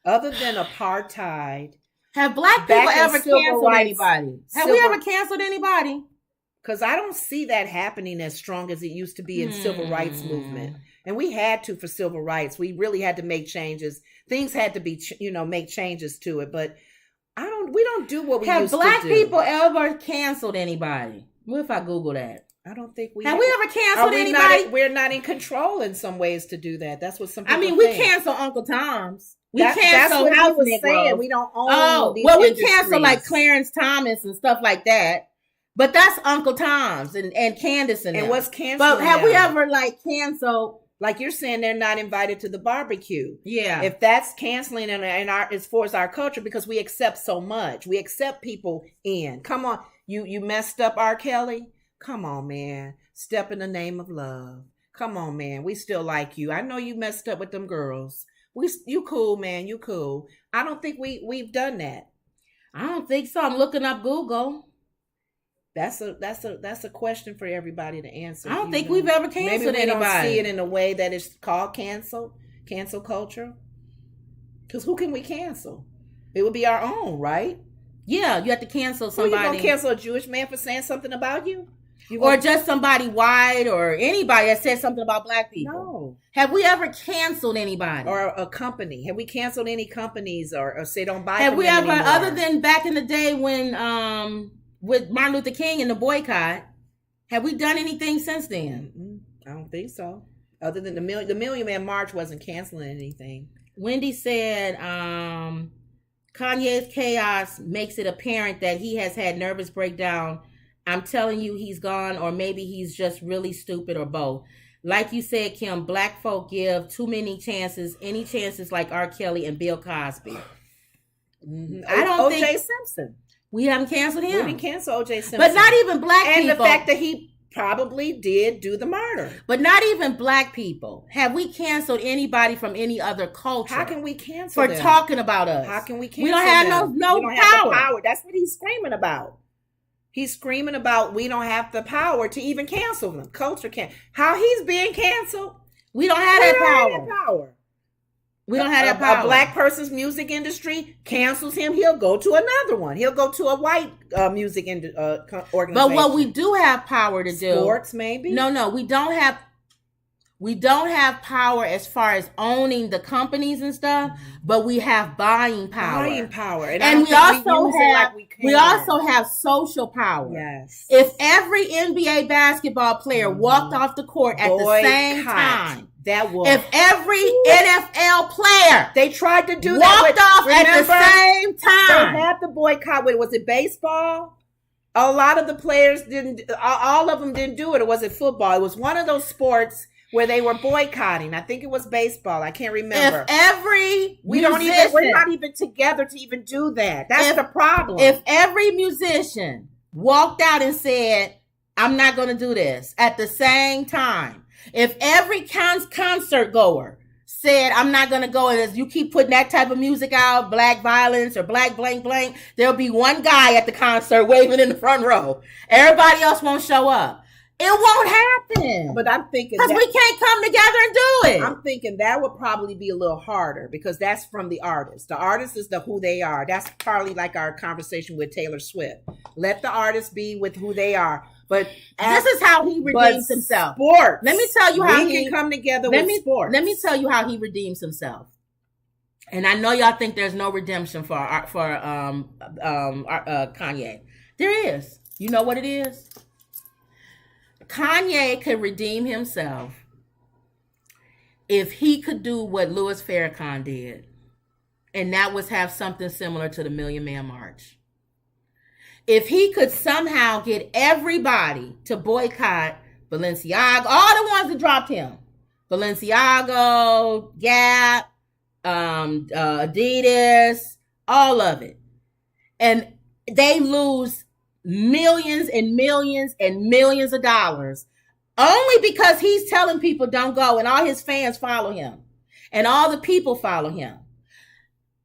other than apartheid. Have black people ever canceled anybody? Have we ever canceled anybody? Because I don't see that happening as strong as it used to be in civil rights movement. And we had to for civil rights. We really had to make changes. Things had to be, make changes to it. But we don't do what we used to do. Have black people ever canceled anybody? What if I Google that? I don't think we have. We ever canceled anybody? We're not in control in some ways to do that. That's what some people think. We cancel Uncle Tom's. That's what I was saying. We don't own these we cancel like Clarence Thomas and stuff like that. But that's Uncle Tom's and Candace and them. And what's canceling? But have we ever canceled? Like you're saying, they're not invited to the barbecue. Yeah. If that's canceling as far as our culture, because we accept so much, we accept people in. Come on, you messed up R. Kelly. Come on, man. Step in the name of love. Come on, man. We still like you. I know you messed up with them girls. You cool, man. You cool. I don't think we've done that. I don't think so. I'm looking up Google. That's a question for everybody to answer. I don't think we've ever canceled anybody. Maybe we don't see it in a way that is called cancel culture. Because who can we cancel? It would be our own, right? Yeah, you have to cancel somebody. Well, you gonna cancel a Jewish man for saying something about you? Or just somebody white or anybody that said something about black people. No. Have we ever canceled anybody? Or a company? Have we canceled any companies or say don't buy have from we them ever, anymore? other than back in the day when with Martin Luther King and the boycott, Have we done anything since then? I don't think so. Other than the Million Man March wasn't canceling anything. Wendy said, Kanye's chaos makes it apparent that he has had nervous breakdown. I'm telling you, he's gone, or maybe he's just really stupid, or both. Like you said, Kim, black folk give too many chances, any chances like R. Kelly and Bill Cosby. I don't think O.J. Simpson. We haven't canceled him. We didn't cancel O.J. Simpson. But not even black people. And the fact that he probably did do the murder. But not even black people. Have we canceled anybody from any other culture? How can we cancel for them? talking about us? How can we cancel We don't have them? no we don't power. Have the power. That's what he's screaming about. He's screaming about we don't have the power to even cancel them. Culture can't. How he's being canceled? We don't have that power. We don't have that power. A black person's music industry cancels him. He'll go to another one. He'll go to a white music organization. But what we do have power to do, sports maybe. No, we don't have. We don't have power as far as owning the companies and stuff, but we have buying power. Buying power, and we also have social power. Yes. If every NBA basketball player walked off the court at the same time, that was. If every NFL player they tried to do walked that, off at the same time, they had the boycott. Was it baseball? A lot of the players didn't. All of them didn't do it. Or was it football? It was one of those sports where they were boycotting. I think it was baseball. I can't remember. If we're not even together to even do that. That's the problem. If every musician walked out and said, I'm not going to do this at the same time, if every concert goer said, I'm not going to go, and as you keep putting that type of music out, black violence or black blank blank, there'll be one guy at the concert waving in the front row. Everybody else won't show up. It won't happen. But I'm thinking because we can't come together and do it. I'm thinking that would probably be a little harder because that's from the artist. The artist is who they are. That's probably like our conversation with Taylor Swift. Let the artist be with who they are. But this is how he redeems himself. Sports. Let me tell you how he can come together with sports. Let me tell you how he redeems himself. And I know y'all think there's no redemption for Kanye. There is. You know what it is? Kanye could redeem himself if he could do what Louis Farrakhan did, and that was have something similar to the Million Man March. If he could somehow get everybody to boycott Balenciaga, all the ones that dropped him, Balenciaga, Gap, Adidas, all of it, and they lose millions and millions and millions of dollars only because he's telling people don't go, and all his fans follow him and all the people follow him.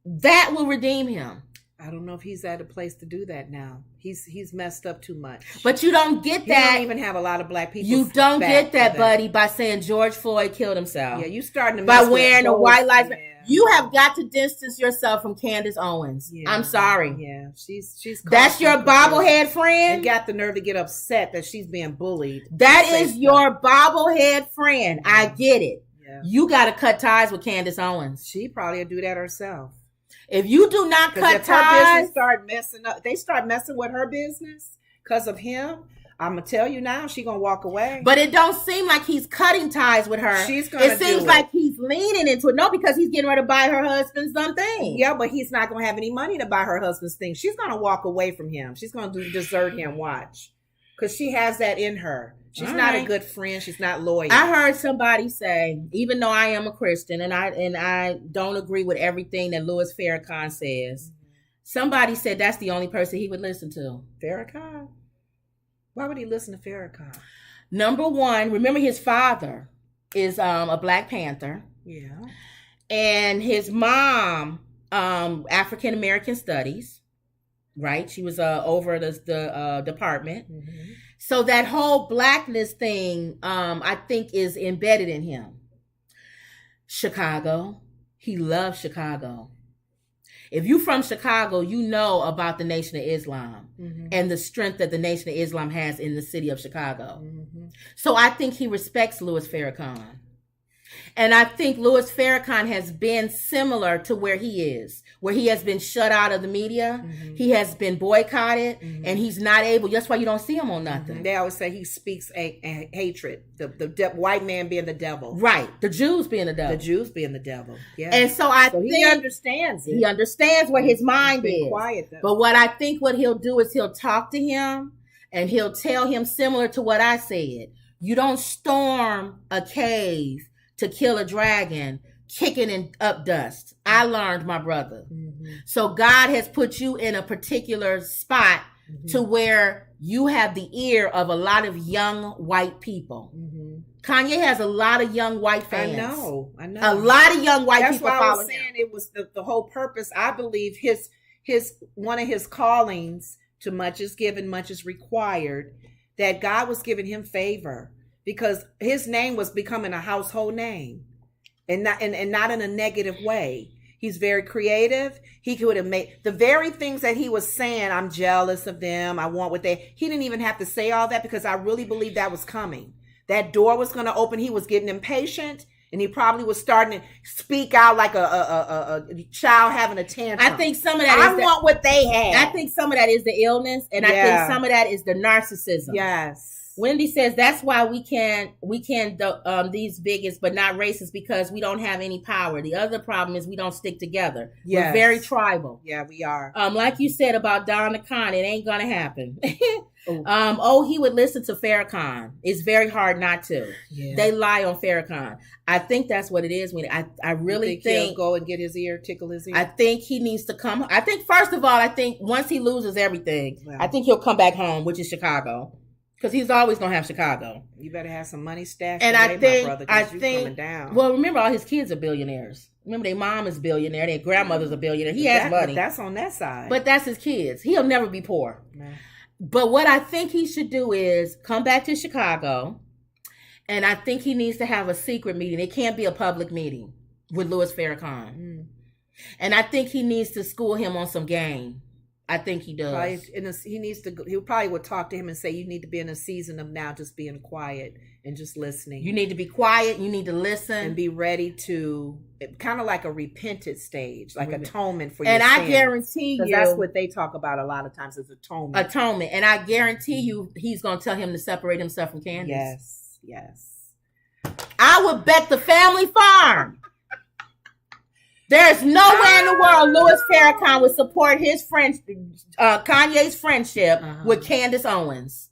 That will redeem him. I don't know if he's at a place to do that now. He's messed up too much. But you don't get that. You don't even have a lot of black people. You don't get that, buddy, by saying George Floyd killed himself. Yeah, you starting to by wearing a white life. Yeah. You have got to distance yourself from Candace Owens. Yeah. I'm sorry. Yeah, she's. That's your bobblehead friend. And got the nerve to get upset that she's being bullied. That is your bobblehead friend. I get it. Yeah. You got to cut ties with Candace Owens. She probably will do that herself. If you do not cut ties, her business start messing up. They start messing with her business because of him. I'm gonna tell you now, she's gonna walk away. But it don't seem like he's cutting ties with her. It seems like he's leaning into it. No, because he's getting ready to buy her husband's thing. Yeah, but he's not gonna have any money to buy her husband's thing. She's gonna walk away from him. She's gonna desert him. Watch, because she has that in her. She's not a good friend. She's not loyal. I heard somebody say, even though I am a Christian and I don't agree with everything that Louis Farrakhan says, somebody said that's the only person he would listen to. Farrakhan? Why would he listen to Farrakhan? Number one, remember his father is a Black Panther. Yeah. And his mom, African American Studies, right? She was over the department. Mm-hmm. So that whole blackness thing, I think, is embedded in him. Chicago. He loves Chicago. If you're from Chicago, you know about the Nation of Islam and the strength that the Nation of Islam has in the city of Chicago. Mm-hmm. So I think he respects Louis Farrakhan. And I think Louis Farrakhan has been similar to where he is, where he has been shut out of the media. He has been boycotted, and he's not able. That's why you don't see him on nothing. They always say he speaks a hatred. The white man being the devil. Right. The Jews being the devil. The Jews being the devil. Yeah. And so I think he understands it. He understands where his mind is. Quiet, though. But what I think what he'll do is he'll talk to him and he'll tell him similar to what I said. You don't storm a cave to kill a dragon, kicking in up dust. I learned, my brother. So God has put you in a particular spot to where you have the ear of a lot of young white people. Kanye has a lot of young white fans. I know. A lot of young white That's people why I follow was saying him. it was the whole purpose. I believe his one of his callings, to much is given, much is required, that God was giving him favor because his name was becoming a household name, and not in a negative way. He's very creative. He could have made the very things that he was saying. I'm jealous of them. I want what they. He didn't even have to say all that because I really believe that was coming. That door was going to open. He was getting impatient, and he probably was starting to speak out like a child having a tantrum. I think some of that I want what they have. I think some of that is the illness, and I think some of that is the narcissism. Yes. Wendy says that's why we can't these bigots but not racist, because we don't have any power. The other problem is we don't stick together. Yes. We're very tribal. Yeah, we are. Like you said about Donna Khan, it ain't gonna happen. He would listen to Farrakhan. It's very hard not to. Yeah. They lie on Farrakhan. I think that's what it is. When I really think he'll go and get his ear, tickle his ear. I think he needs to come. I think first of all, once he loses everything, I think he'll come back home, which is Chicago. Because he's always gonna have Chicago. You better have some money stashed and away, I think, my brother, coming down. Well, remember, all his kids are billionaires. Remember, their mom is billionaire, their grandmother's a billionaire. He has money. But that's on that side. But that's his kids. He'll never be poor. Nah. But what I think he should do is come back to Chicago, and I think he needs to have a secret meeting. It can't be a public meeting with Louis Farrakhan. And I think he needs to school him on some game. I think he does. He needs to. He probably would talk to him and say, "You need to be in a season of now just being quiet and just listening. You need to be quiet. You need to listen and be ready to kind of like a repentant stage, like atonement for your sins. And I guarantee you, that's what they talk about a lot of times is atonement. Atonement, and I guarantee you, he's going to tell him to separate himself from Candace. Yes. I would bet the family farm. There's nowhere in the world Louis Farrakhan would support his friend, Kanye's friendship with Candace Owens.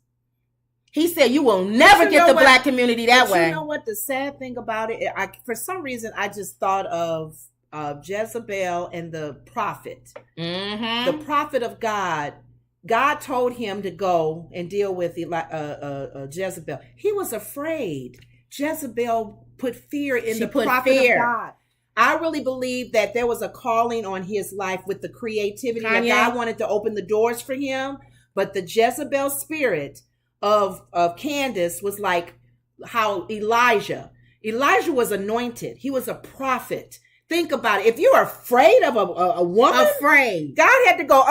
He said, "You will never get the black community that way." You know what? The sad thing about it, for some reason, I just thought of Jezebel and the prophet. The prophet of God. God told him to go and deal with Jezebel. He was afraid. Jezebel put fear in the prophet of God. I really believe that there was a calling on his life with the creativity that God wanted to open the doors for him. But the Jezebel spirit of Candace was like how Elijah was anointed. He was a prophet. Think about it. If you're afraid of a woman, God had to go,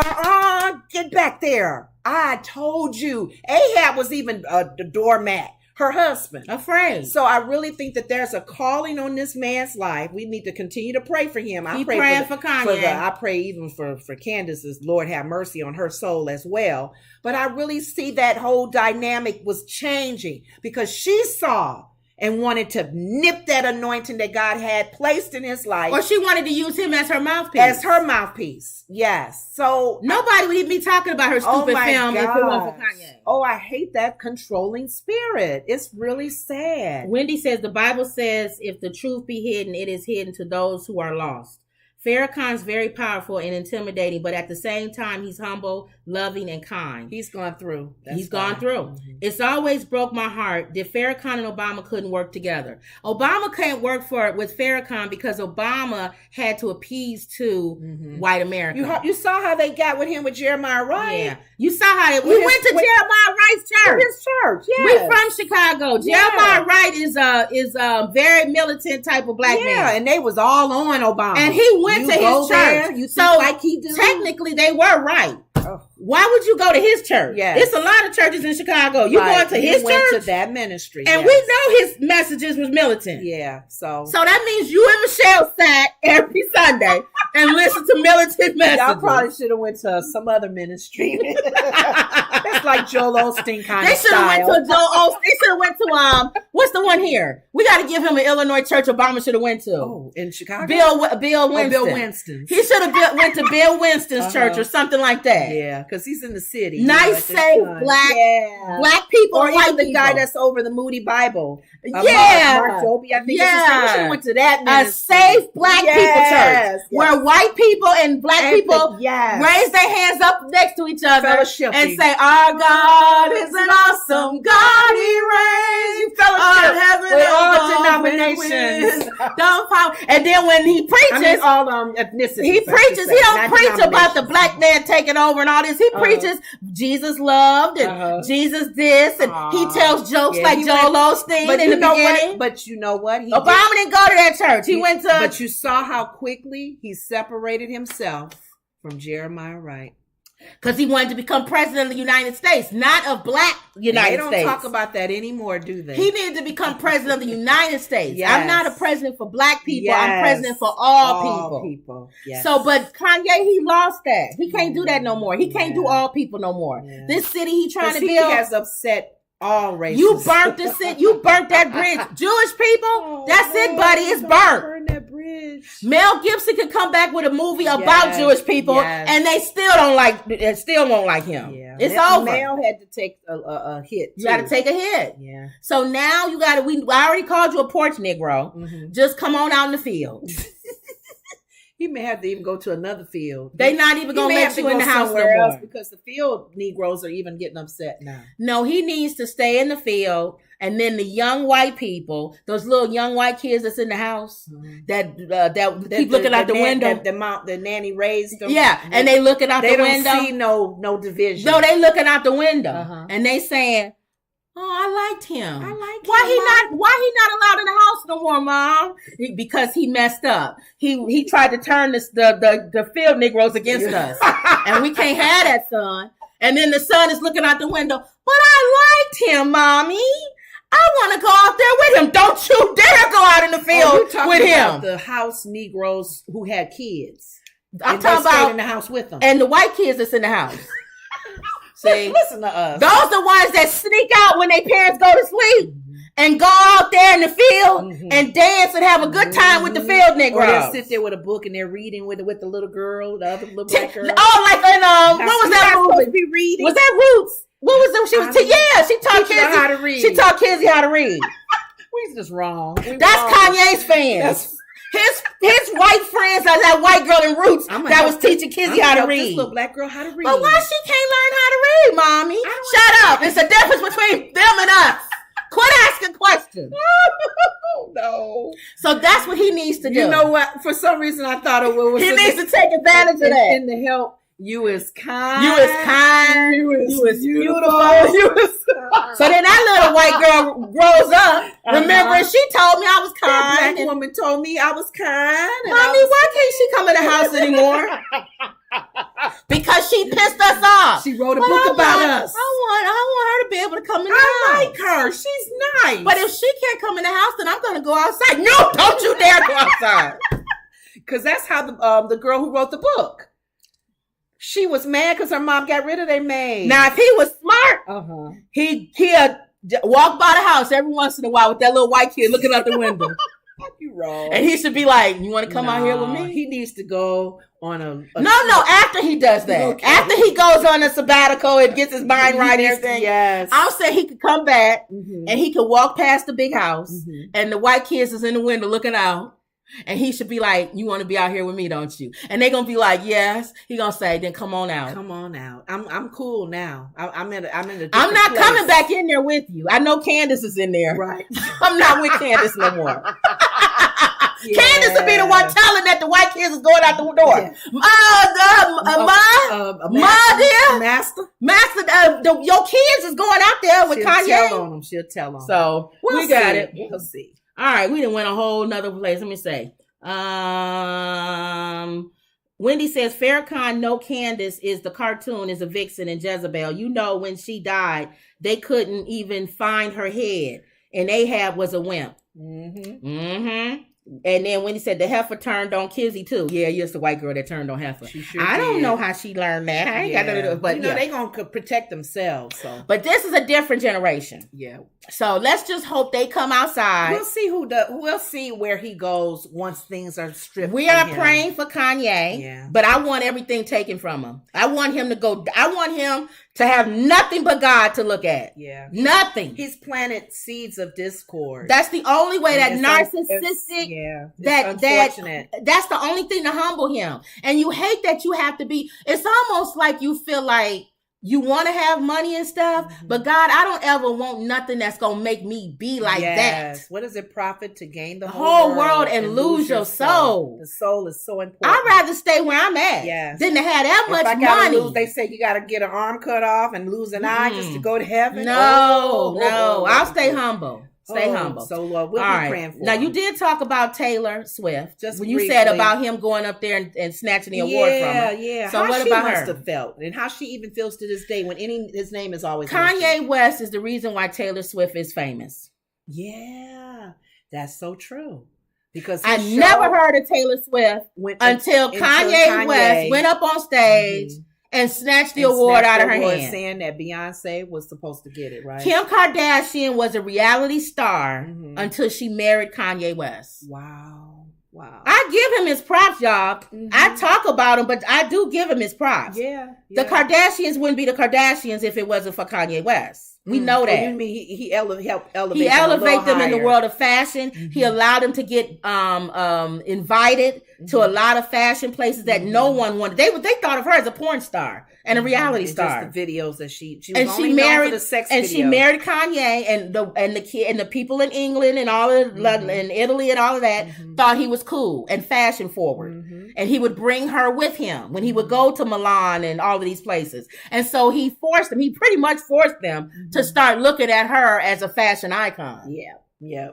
get back there. I told you. Ahab was even the doormat. Her husband. Afraid. So I really think that there's a calling on this man's life. We need to continue to pray for him. Keep praying for Kanye. I pray even for Candace's, Lord have mercy on her soul as well. But I really see that whole dynamic was changing because she saw and wanted to nip that anointing that God had placed in his life. Or she wanted to use him as her mouthpiece. Yes. So nobody would even be talking about her stupid film if it wasn't for Kanye. Oh, I hate that controlling spirit. It's really sad. Wendy says the Bible says if the truth be hidden, it is hidden to those who are lost. Farrakhan's very powerful and intimidating, but at the same time, he's humble, loving, and kind. He's gone through. Gone through. It's always broke my heart that Farrakhan and Obama couldn't work together. Obama can't work with Farrakhan because Obama had to appease to white America. You saw how they got with him with Jeremiah Wright? Yeah. You saw how we went to Jeremiah Wright's church. His church, yeah. We from Chicago. Jeremiah Wright is a very militant type of black man. Yeah, and they was all on Obama. And he went to his church. You think like he did? Technically, they were right. Why would you go to his church? Yes. It's a lot of churches in Chicago. You Right. going to his He went church? to that ministry. And yes. we know his messages was militant. Yeah. So that means you and Michelle sat every Sunday and listened to militant messages. y'all probably should have went to some other ministry. It's like Joel Osteen kind They of should have went style. to Joel Osteen. They should have went to what's the one here? We got to give him an Illinois church Obama should have went to. Oh, in Chicago? Bill Oh, Winston. Bill Winston. He should have went to Bill Winston's church or something like that. Yeah, because he's in the city. Nice, you know, at safe, this time. black, Yeah. black people, Or white even the people. guy that's over the Moody Bible. Yeah. Mark Joby, I think. Yeah. We should have went to that A ministry. safe black people Yes, church where white people and black And people yes. raise their hands up next to each other Fellowshipping. and say, "Our God is an awesome God. He reigns on heaven with all above denominations. with power." And then when he preaches, I mean, all ethnicities. he preaches. He don't not preach about the denominations. black man taking over and all this. He preaches Jesus loved and Jesus this, and he tells jokes Yeah, like he Joel went- Osteen But in you the know beginning. what? But you know what? He Obama didn't go to that church. He went to. But you saw how quickly he separated himself from Jeremiah Wright. Because he wanted to become president of the United States, not of black United They don't States. talk about that anymore, do they? He needed to become president of the United States. Yes. I'm not a president for black people. I'm Yes. president for all people. Yes. So, but Kanye, he lost that. He can't do that no more. He can't do all people no more. Yeah. This city he trying to he build. has upset all races. You burnt the city. You burnt that bridge. Jewish people, that's it, buddy. It's burnt. Burn that bridge. Mel Gibson could come back with a movie about Yes, Jewish people, yes. and they still won't like him. Yeah. It's Mel over. Mel had to take a hit. You got to too. take a hit. Yeah. So now you got to. I already called you a porch Negro. Mhm. Just come on out in the field. He may have to even go to another field. They not even He gonna may let have to you in go the house no somewhere else more. because the field Negroes are even getting upset now. No, he needs to stay in the field, and then the young white people, those little young white kids that's in the house, that keep looking out the window. The nanny raised them. Yeah, and they looking out they the don't window. see no division. No, they looking out the window, Uh-huh. and they saying, "Oh, I liked him. I like Why him, Why he not allowed in the house no more, Mom? Because he messed up. He tried to turn the field Negroes against us, and we can't have that, son." And then the son is looking out the window. But I liked him, Mommy. I want to go out there with him. Don't you dare go out in the field you're talking with about him. the house Negroes who had kids. I'm And talking they stayed about in the house with them. and the white kids that's in the house. See, Listen to us. those the ones that sneak out when their parents go to sleep and go out there in the field and dance and have a good time with the field Or they'll Negroes. sit there with a book and they're reading with the little girl, the other little black girl. Oh, like in what was that Supposed to movie? be reading. Was that Roots? What was it? She was she taught Teaching her kids how to read. She taught kids how to read. We're just wrong. That's Kanye's fans. His white friends are that white girl in Roots that was teaching Kizzy how to read. This little black girl how to read. But why she can't learn how to read, Mommy? Shut up. It's a difference between them and us. Quit asking questions. No. So that's what he needs to do. You know what? For some reason, I thought it was. He needs to take advantage of that. And to help. You is kind. You is kind. You is beautiful. You is so then that little white girl grows up. Remember, she told me I was That kind. black woman told me I was kind. and Mommy, why can't she come in the house anymore? Because she pissed us off. She wrote a But book about us. I want her to be able to come in the I house. like her. She's nice. But if she can't come in the house, then I'm going to go outside. No, don't you dare go outside. Because that's how the girl who wrote the book. She was mad because her mom got rid of their maid. Now, if he was smart, he'd walk by the house every once in a while with that little white kid looking out the window. You wrong. And he should be like, "You want to come out here with me?" He needs to go on a No, after he does that. Okay. After he goes on a sabbatical and gets his mind right and everything. Yes. I'll say he could come back and he could walk past the big house and the white kids is in the window looking out. And he should be like, "You want to be out here with me, don't you?" And they're gonna be like, "Yes." He gonna say, "Then come on out." Come on out. I'm cool now. I'm in a I'm different not place. coming back in there with you. I know Candace is in there. Right. I'm not with Candace no more. Yeah. Candace will be the one telling that the white kids is going out the door. Ma, dear, Master. your kids is going out there with She'll Kanye. tell on them. She'll tell on them. So We'll we got see. it. We'll see. All right, we done went a whole nother place. Let me say. Wendy says Farrakhan, no Candace is the cartoon is a vixen and Jezebel. You know, when she died, they couldn't even find her head, and Ahab was a wimp. And then when he said the heifer turned on Kizzy too. Yeah, you're the white girl that turned on heifer. I don't know how she learned that. I ain't got nothing to do with it. But they gonna protect themselves. So, but this is a different generation. Yeah. So let's just hope they come outside. We'll see we'll see where he goes once things are stripped. We are praying for Kanye. Yeah. But I want everything taken from him. I want him to go. I want him to have nothing but God to look at. Yeah. Nothing. He's planted seeds of discord. That's the only way that narcissistic. That's the only thing to humble him. And you hate that you have to be. It's almost like you feel like you want to have money and stuff, but God, I don't ever want nothing that's gonna make me be like that. What does it profit to gain the whole world and lose your soul? The soul is so important. I'd rather stay where I'm at than to have that much money. They say you got to get an arm cut off and lose an eye just to go to heaven. No, I'll stay humble. Stay humble. So Lord, we'll be praying for Now, him. you did talk about Taylor Swift. Just when you briefly. said about him going up there and snatching the award from her. Yeah. So how what she about must her? have felt, and how she even feels to this day when his name is always Kanye mentioned. West is the reason why Taylor Swift is famous. Yeah, that's so true. Because I never heard of Taylor Swift until Kanye West went up on stage and snatched the award out of her hand. Saying that Beyonce was supposed to get it, right? Kim Kardashian was a reality star until she married Kanye West. Wow. I give him his props, y'all. I talk about him, but I do give him his props. Yeah. The Kardashians wouldn't be the Kardashians if it wasn't for Kanye West. We know that. You mean he helped elevate He elevated them in the higher. world of fashion. He allowed them to get invited to a lot of fashion places that no one wanted. They thought of her as a porn star and a reality star. Just the videos that she and was she only married known for the sex and video. she married Kanye and the kid and the people in England and all of and Italy and all of that thought he was cool and fashion forward. And he would bring her with him when he would go to Milan and all of these places. And so he pretty much forced them to start looking at her as a fashion icon. Yeah.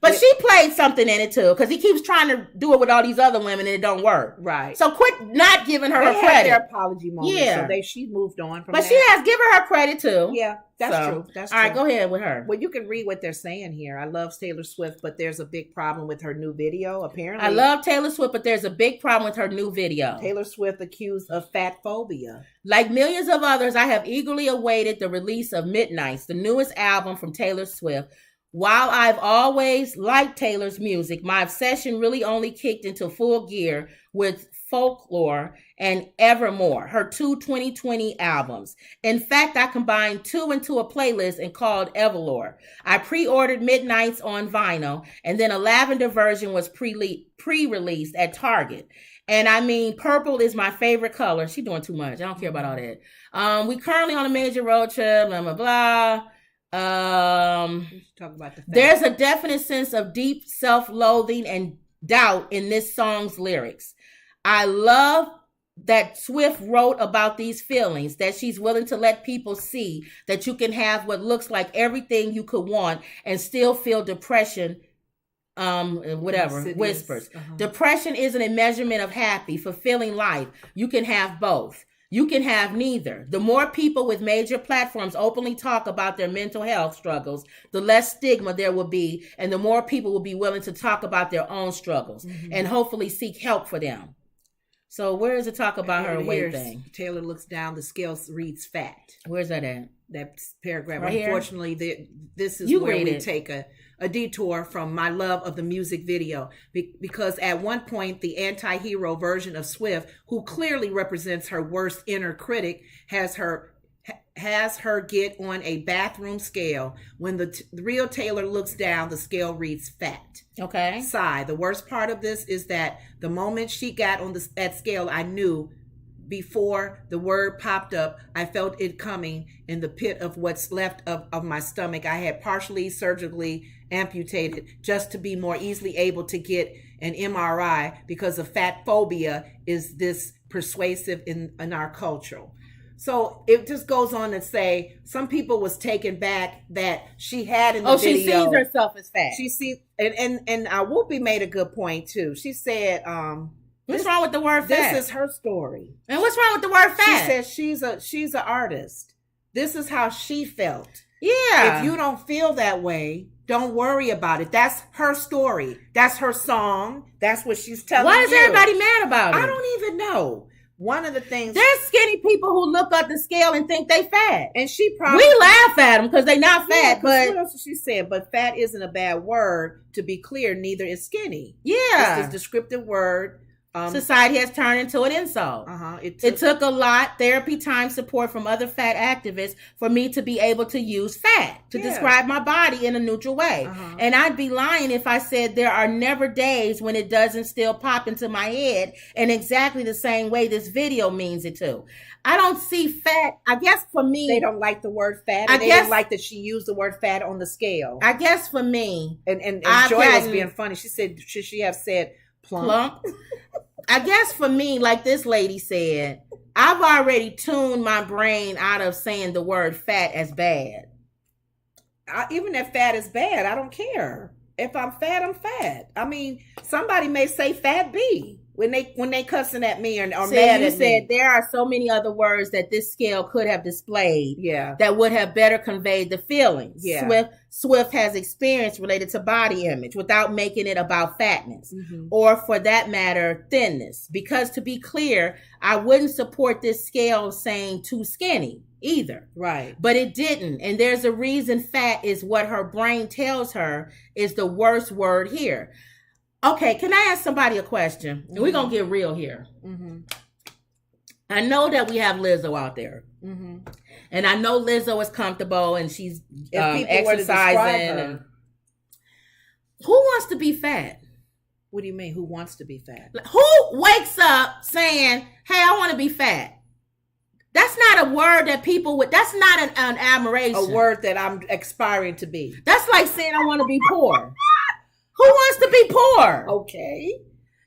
But she played something in it too, because he keeps trying to do it with all these other women and it don't work. Right. So quit not giving her her Had credit. their apology moment. Yeah. So she moved on from But that. she has given her credit too. Yeah, that's true. That's all true. right, go ahead with her. Well, you can read what they're saying here. I love Taylor Swift, but there's a big problem with her new video. Apparently, I love Taylor Swift, but there's a big problem with her new video. Taylor Swift accused of fat phobia. Like millions of others, I have eagerly awaited the release of Midnights, the newest album from Taylor Swift. While I've always liked Taylor's music, my obsession really only kicked into full gear with Folklore and Evermore, her two 2020 albums. In fact, I combined two into a playlist and called Everlore. I pre-ordered Midnights on vinyl, and then a lavender version was pre-released at Target. And I mean, purple is my favorite color. She's doing too much. I don't care about all that. We currently on a major road trip, blah, blah, blah. Talk about There's a definite sense of deep self-loathing and doubt in this song's lyrics. I love that Swift wrote about these feelings, that she's willing to let people see that you can have what looks like everything you could want and still feel depression. Whispers. Depression isn't a measurement of happy, fulfilling life. You can have both. You can have neither. The more people with major platforms openly talk about their mental health struggles, the less stigma there will be, and the more people will be willing to talk about their own struggles and hopefully seek help for them. So where does it talk about her weight thing? Taylor looks down, the scale reads fat. Where's that at? That paragraph. Right Unfortunately, this is You where read we it. take a detour from my love of the music video. Because at one point, the anti-hero version of Swift, who clearly represents her worst inner critic, has her get on a bathroom scale. When the real Taylor looks down, the scale reads fat. Okay. Sigh. The worst part of this is that the moment she got on that scale, I knew before the word popped up, I felt it coming in the pit of what's left of my stomach. I had partially surgically amputated just to be more easily able to get an MRI because of fat phobia is this persuasive in our culture. So it just goes on to say some people was taken back that she had in the video. She sees herself as fat. She sees, and Whoopi made a good point too. She said, What's wrong with the word fat? This is her story. And what's wrong with the word fat? She says she's an artist. This is how she felt. Yeah. If you don't feel that way, don't worry about it. That's her story. That's her song. That's what she's telling you. Why is everybody mad about it? I don't even know. One of the things, there's skinny people who look up the scale and think they fat, and she probably, we laugh at them because they not fat. But what else did she said? But fat isn't a bad word. To be clear, neither is skinny. Yeah, it's this descriptive word. Society has turned into an insult. It took a lot, therapy, time, support from other fat activists for me to be able to use fat to describe my body in a neutral way. And I'd be lying if I said there are never days when it doesn't still pop into my head in exactly the same way this video means it to. I don't see fat. I guess for me, they don't like the word fat. And they didn't like that she used the word fat on the scale. I guess for me, and Joy was being funny. She said, should she have said plump? I guess for me, like this lady said, I've already tuned my brain out of saying the word fat as bad. Even if fat is bad, I don't care. If I'm fat, I'm fat. I mean, somebody may say fat B when they cussing at me or mad at me. You said there are so many other words that this scale could have displayed that would have better conveyed the feelings Swift has experienced related to body image without making it about fatness or, for that matter, thinness. Because to be clear, I wouldn't support this scale saying too skinny either. Right. But it didn't. And there's a reason fat is what her brain tells her is the worst word here. Okay, can I ask somebody a question? And we're going to get real here. I know that we have Lizzo out there. And I know Lizzo is comfortable and she's exercising. Who wants to be fat? What do you mean, who wants to be fat? Who wakes up saying, hey, I want to be fat? That's not a word that people would, that's not an admiration. A word that I'm aspiring to be. That's like saying I want to be poor. Who wants to be poor? Okay.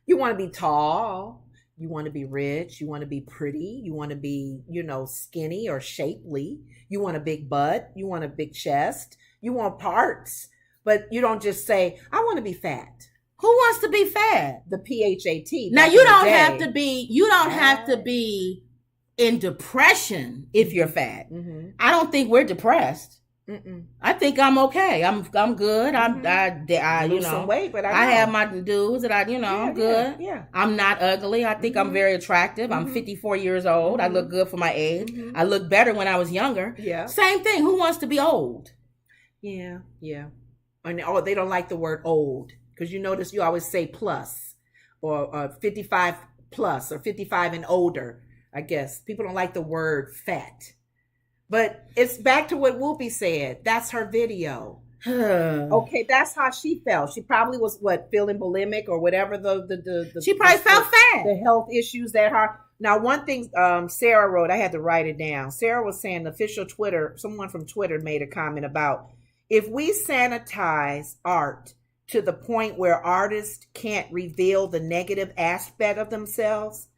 You want to be tall. You want to be rich. You want to be pretty. You want to be, skinny or shapely. You want a big butt. You want a big chest. You want parts. But you don't just say, I want to be fat. Who wants to be fat? The PHAT. Now you don't have to be in depression if you're fat. I don't think we're depressed. I think I'm okay. I'm good. I lose some weight, but I have my dudes that I'm good. Yeah. I'm not ugly. I think I'm very attractive. I'm 54 years old. I look good for my age. I look better when I was younger. Yeah. Same thing. Who wants to be old? Yeah. And they don't like the word old because you notice you always say plus or 55 plus or 55 and older. I guess people don't like the word fat. But it's back to what Whoopi said. That's her video. Okay, that's how she felt. She probably was feeling bulimic or whatever she probably felt fat. The health issues that her. Now, one thing Sarah wrote, I had to write it down. Sarah was saying official Twitter, someone from Twitter made a comment about if we sanitize art to the point where artists can't reveal the negative aspect of themselves,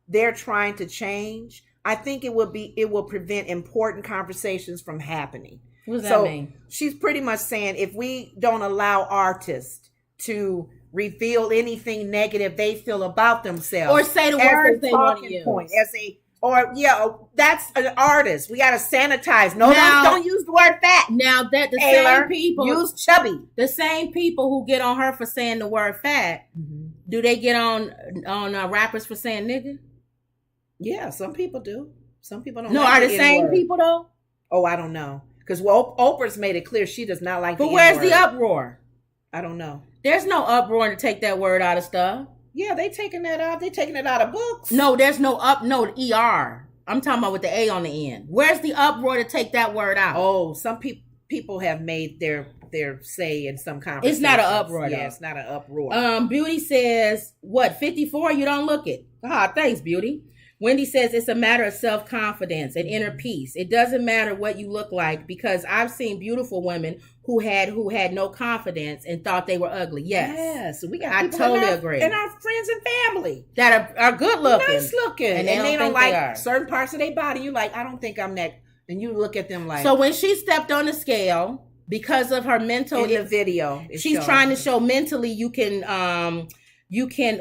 they're trying to change. I think it will prevent important conversations from happening. What does that mean? She's pretty much saying if we don't allow artists to reveal anything negative they feel about themselves, or say the words they want to use, that's an artist. We got to sanitize. No, don't use the word fat. Now that same people use chubby. The same people who get on her for saying the word fat, do they get on rappers for saying nigga? Yeah, some people do. Some people don't. No, are the same people though? Oh, I don't know. Because Oprah's made it clear she does not like. But where's the uproar? I don't know. There's no uproar to take that word out of stuff. Yeah, they taking that out. They taking it out of books. No, there's no ER. I'm talking about with the A on the end. Where's the uproar to take that word out? Oh, some people have made their say in some conversations. It's not an uproar. Yeah, it's not an uproar. Beauty says, what, 54? You don't look it. Ah, thanks, Beauty. Wendy says it's a matter of self-confidence and inner peace. It doesn't matter what you look like because I've seen beautiful women who had no confidence and thought they were ugly. Yes, we got. I totally agree. And our friends and family that are good looking, nice looking, and they don't like certain parts of their body. You like, I don't think I'm that, and you look at them like. So when she stepped on the scale because of her mental in the video, she's trying to show mentally you can you can,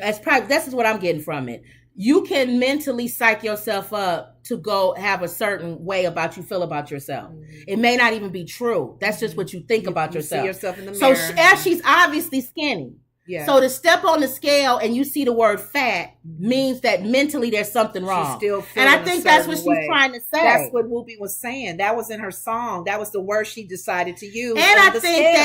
this is what I'm getting from it. You can mentally psych yourself up to go have a certain way about you feel about yourself. It may not even be true. That's just what you think about yourself. See yourself in the mirror. So as she's obviously skinny. Yeah. So to step on the scale and you see the word fat means that mentally there's something wrong. She's still feeling and I think that's what way. she's trying to say. That's what Whoopi was saying. That was in her song. That was the word she decided to use. And I think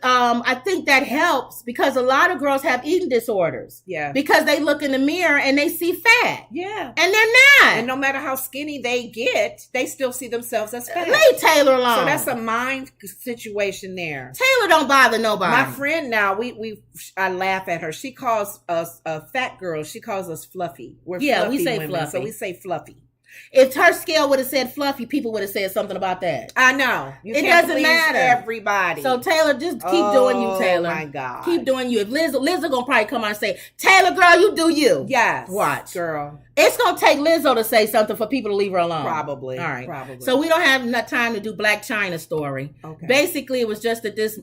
I think that helps because a lot of girls have eating disorders. Yeah. Because they look in the mirror and they see fat. Yeah. And they're not. And no matter how skinny they get, they still see themselves as fat. Leave Taylor alone. So that's a mind situation there. Taylor don't bother nobody. My friend now, I laugh at her. She calls us fat girls. She calls us fluffy. We're fluffy we say women, fluffy. so we say fluffy. If her scale would have said fluffy, people would have said something about that. I know. It doesn't matter. Everybody. So Taylor, just keep doing you, Taylor. Oh my God. Keep doing you. If Liz gonna probably come on and say, Taylor, girl, you do you. Yes. Watch. Girl. It's gonna take Lizzo to say something for people to leave her alone. Probably. All right. Probably. So we don't have enough time to do Blac Chyna story. Okay. Basically, it was just that this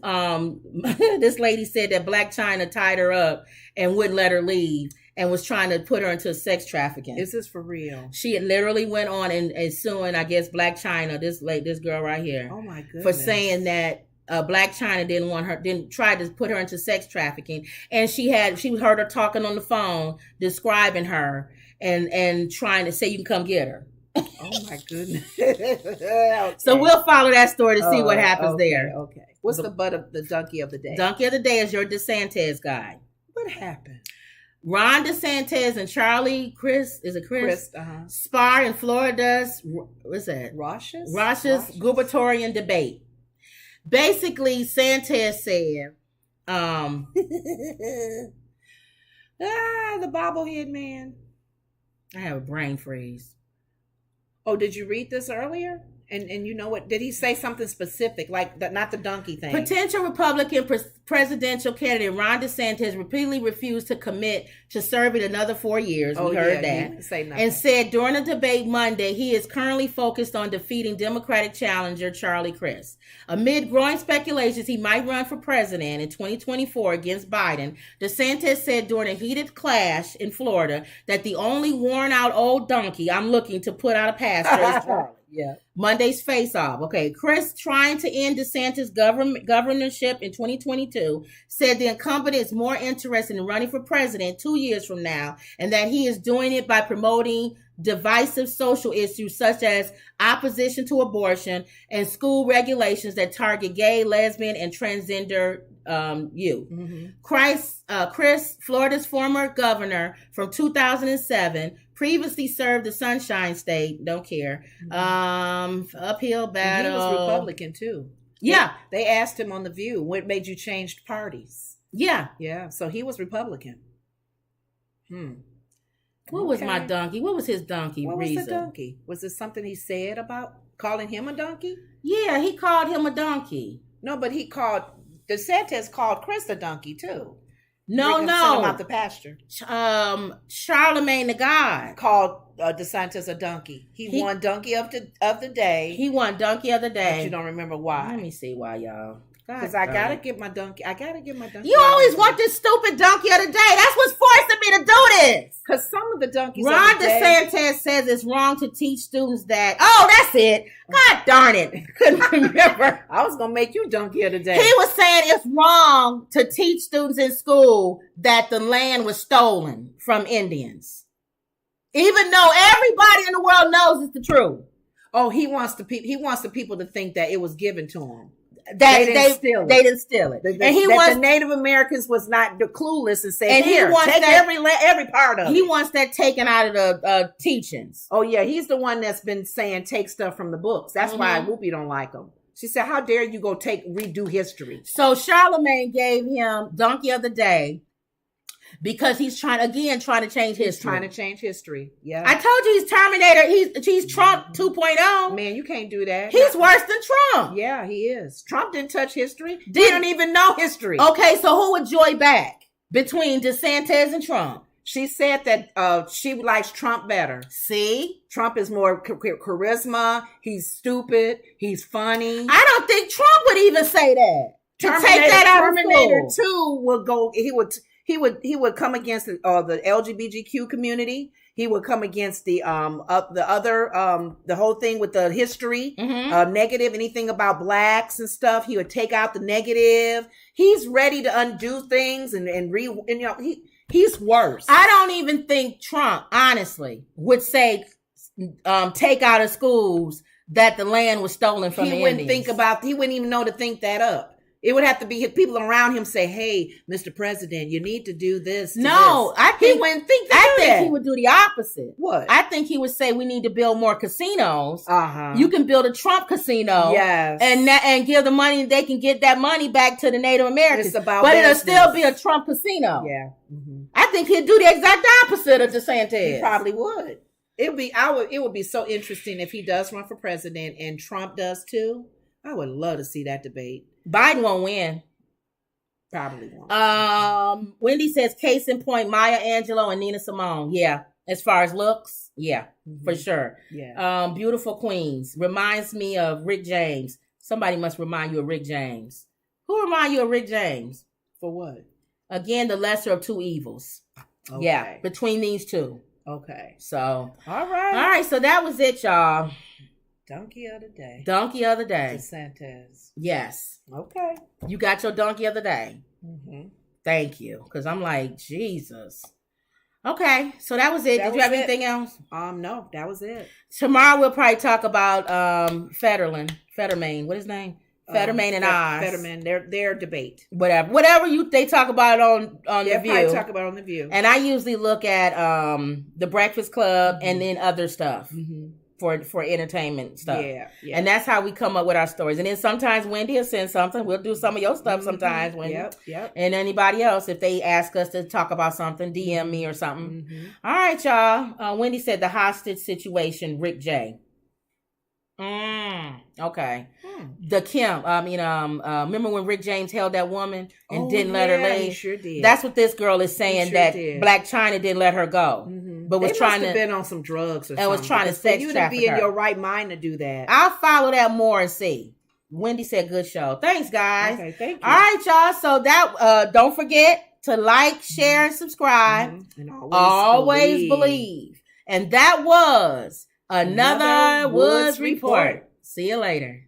this lady said that Blac Chyna tied her up and wouldn't let her leave and was trying to put her into sex trafficking. Is this for real? She had literally went on and suing, I guess, Blac Chyna, this girl right here. Oh my goodness. For saying that Blac Chyna didn't try to put her into sex trafficking. And she heard her talking on the phone, describing her and trying to say you can come get her. Oh my goodness. Okay. So we'll follow that story to see what happens there. Okay. What's the butt of the donkey of the day? Donkey of the day is your DeSantis guy. What happened? Ron DeSantis and Charlie Chris uh-huh. spar in Florida's what's that? Rosh's gubernatorial debate. Basically, Santos said, the bobblehead man. I have a brain freeze. Oh, did you read this earlier? And you know what? Did he say something specific, like not the donkey thing? Potential Republican presidential candidate Ron DeSantis repeatedly refused to commit to serving another 4 years. We heard that. He didn't say nothing. And said during a debate Monday, he is currently focused on defeating Democratic challenger Charlie Crist. Amid growing speculations he might run for president in 2024 against Biden, DeSantis said during a heated clash in Florida that the only worn out old donkey I'm looking to put out of pasture is Charlie. Yeah. Monday's face-off. Okay, Chris, trying to end DeSantis' governorship in 2022, said the incumbent is more interested in running for president 2 years from now, and that he is doing it by promoting divisive social issues such as opposition to abortion and school regulations that target gay, lesbian, and transgender youth. Mm-hmm. Chris, Florida's former governor from 2007, previously served the Sunshine State. Don't care. Uphill battle. And he was Republican too. Yeah. They asked him on The View, what made you change parties? Yeah. Yeah. So he was Republican. What was my donkey? What was his donkey reason? What was the donkey? Was it something he said about calling him a donkey? Yeah, he called him a donkey. No, but DeSantis called Chris a donkey too. No. Sent him out the pasture. Charlemagne the God called DeSantis a donkey. He won donkey of the day. He won donkey of the day. But you don't remember why? Let me see why, y'all. Because I gotta get my donkey. You always want this stupid donkey of the day. That's what's forcing me to do this. Because some of the donkeys. Ron DeSantis says it's wrong to teach students that. Oh, that's it. God darn it. Couldn't remember. I was gonna make you donkey of the day. He was saying it's wrong to teach students in school that the land was stolen from Indians, even though everybody in the world knows it's the truth. Oh, he wants the people to think that it was given to him. That they didn't steal it. And he wants the Native Americans was not the clueless and say, he wants take every part of it. He wants that taken out of the teachings. Oh yeah, he's the one that's been saying take stuff from the books. That's why Whoopi don't like him. She said, "How dare you go redo history?" So Charlemagne gave him donkey of the day because he's trying to change history. He's trying to change history. Yeah, I told you he's Terminator. He's Trump 2.0. Man, you can't do that. He's worse than Trump. Yeah, he is. Trump didn't touch history. He don't even know history. Okay, so who would Joy back between DeSantis and Trump? She said that she likes Trump better. See? Trump is more charisma. He's stupid. He's funny. I don't think Trump would even say that. Terminator 2 will go. He would come against the LGBTQ community. He would come against the whole thing with the history, negative, anything about blacks and stuff. He would take out the negative. He's ready to undo things he's worse. I don't even think Trump, honestly, would say take out of schools that the land was stolen from the Indians. He wouldn't even know to think that up. It would have to be people around him say, "Hey, Mr. President, you need to do this." No, I think he wouldn't think that. I think he would do the opposite. What? I think he would say we need to build more casinos. Uh-huh. You can build a Trump casino, yes, and give the money. They can get that money back to the Native Americans. It's about but business. It'll still be a Trump casino. Yeah, I think he'd do the exact opposite of DeSantis. He probably would. It would be so interesting if he does run for president and Trump does too. I would love to see that debate. Biden won't win. Probably won't. Wendy says, case in point, Maya Angelou and Nina Simone. Yeah. As far as looks, yeah, for sure. Yeah. Beautiful queens. Reminds me of Rick James. Somebody must remind you of Rick James. Who remind you of Rick James? For what? Again, the lesser of two evils. Okay. Yeah, between these two. Okay. So. All right. All right, so that was it, y'all. Donkey of the day. Donkey of the day. DeSantis. Yes. Okay. You got your donkey of the day. Mm-hmm. Thank you. Because I'm like, Jesus. Okay. So that was it. Did you have anything else? No, that was it. Tomorrow we'll probably talk about Fetterman. What is his name? Fetterman and Oz. Fetterman, their debate. Whatever they talk about on The View. Probably talk about on The View. And I usually look at The Breakfast Club and then other stuff. For entertainment stuff. Yeah. And that's how we come up with our stories. And then sometimes Wendy will send something. We'll do some of your stuff sometimes, Wendy. Yep. And anybody else, if they ask us to talk about something, DM me or something. All right, y'all. Wendy said the hostage situation, Rick J. Okay. The Kim. Remember when Rick James held that woman and didn't let her leave? He sure did. That's what this girl is saying, that Blac Chyna didn't let her go. But was trying to have been on some drugs or something. And was trying to sex you traffic to be in her. your right mind to do that. I'll follow that more and see. Wendy said good show. Thanks, guys. Okay, thank you. All right, y'all. So that don't forget to like, share, and subscribe. And always believe. And that was another Woods Report. See you later.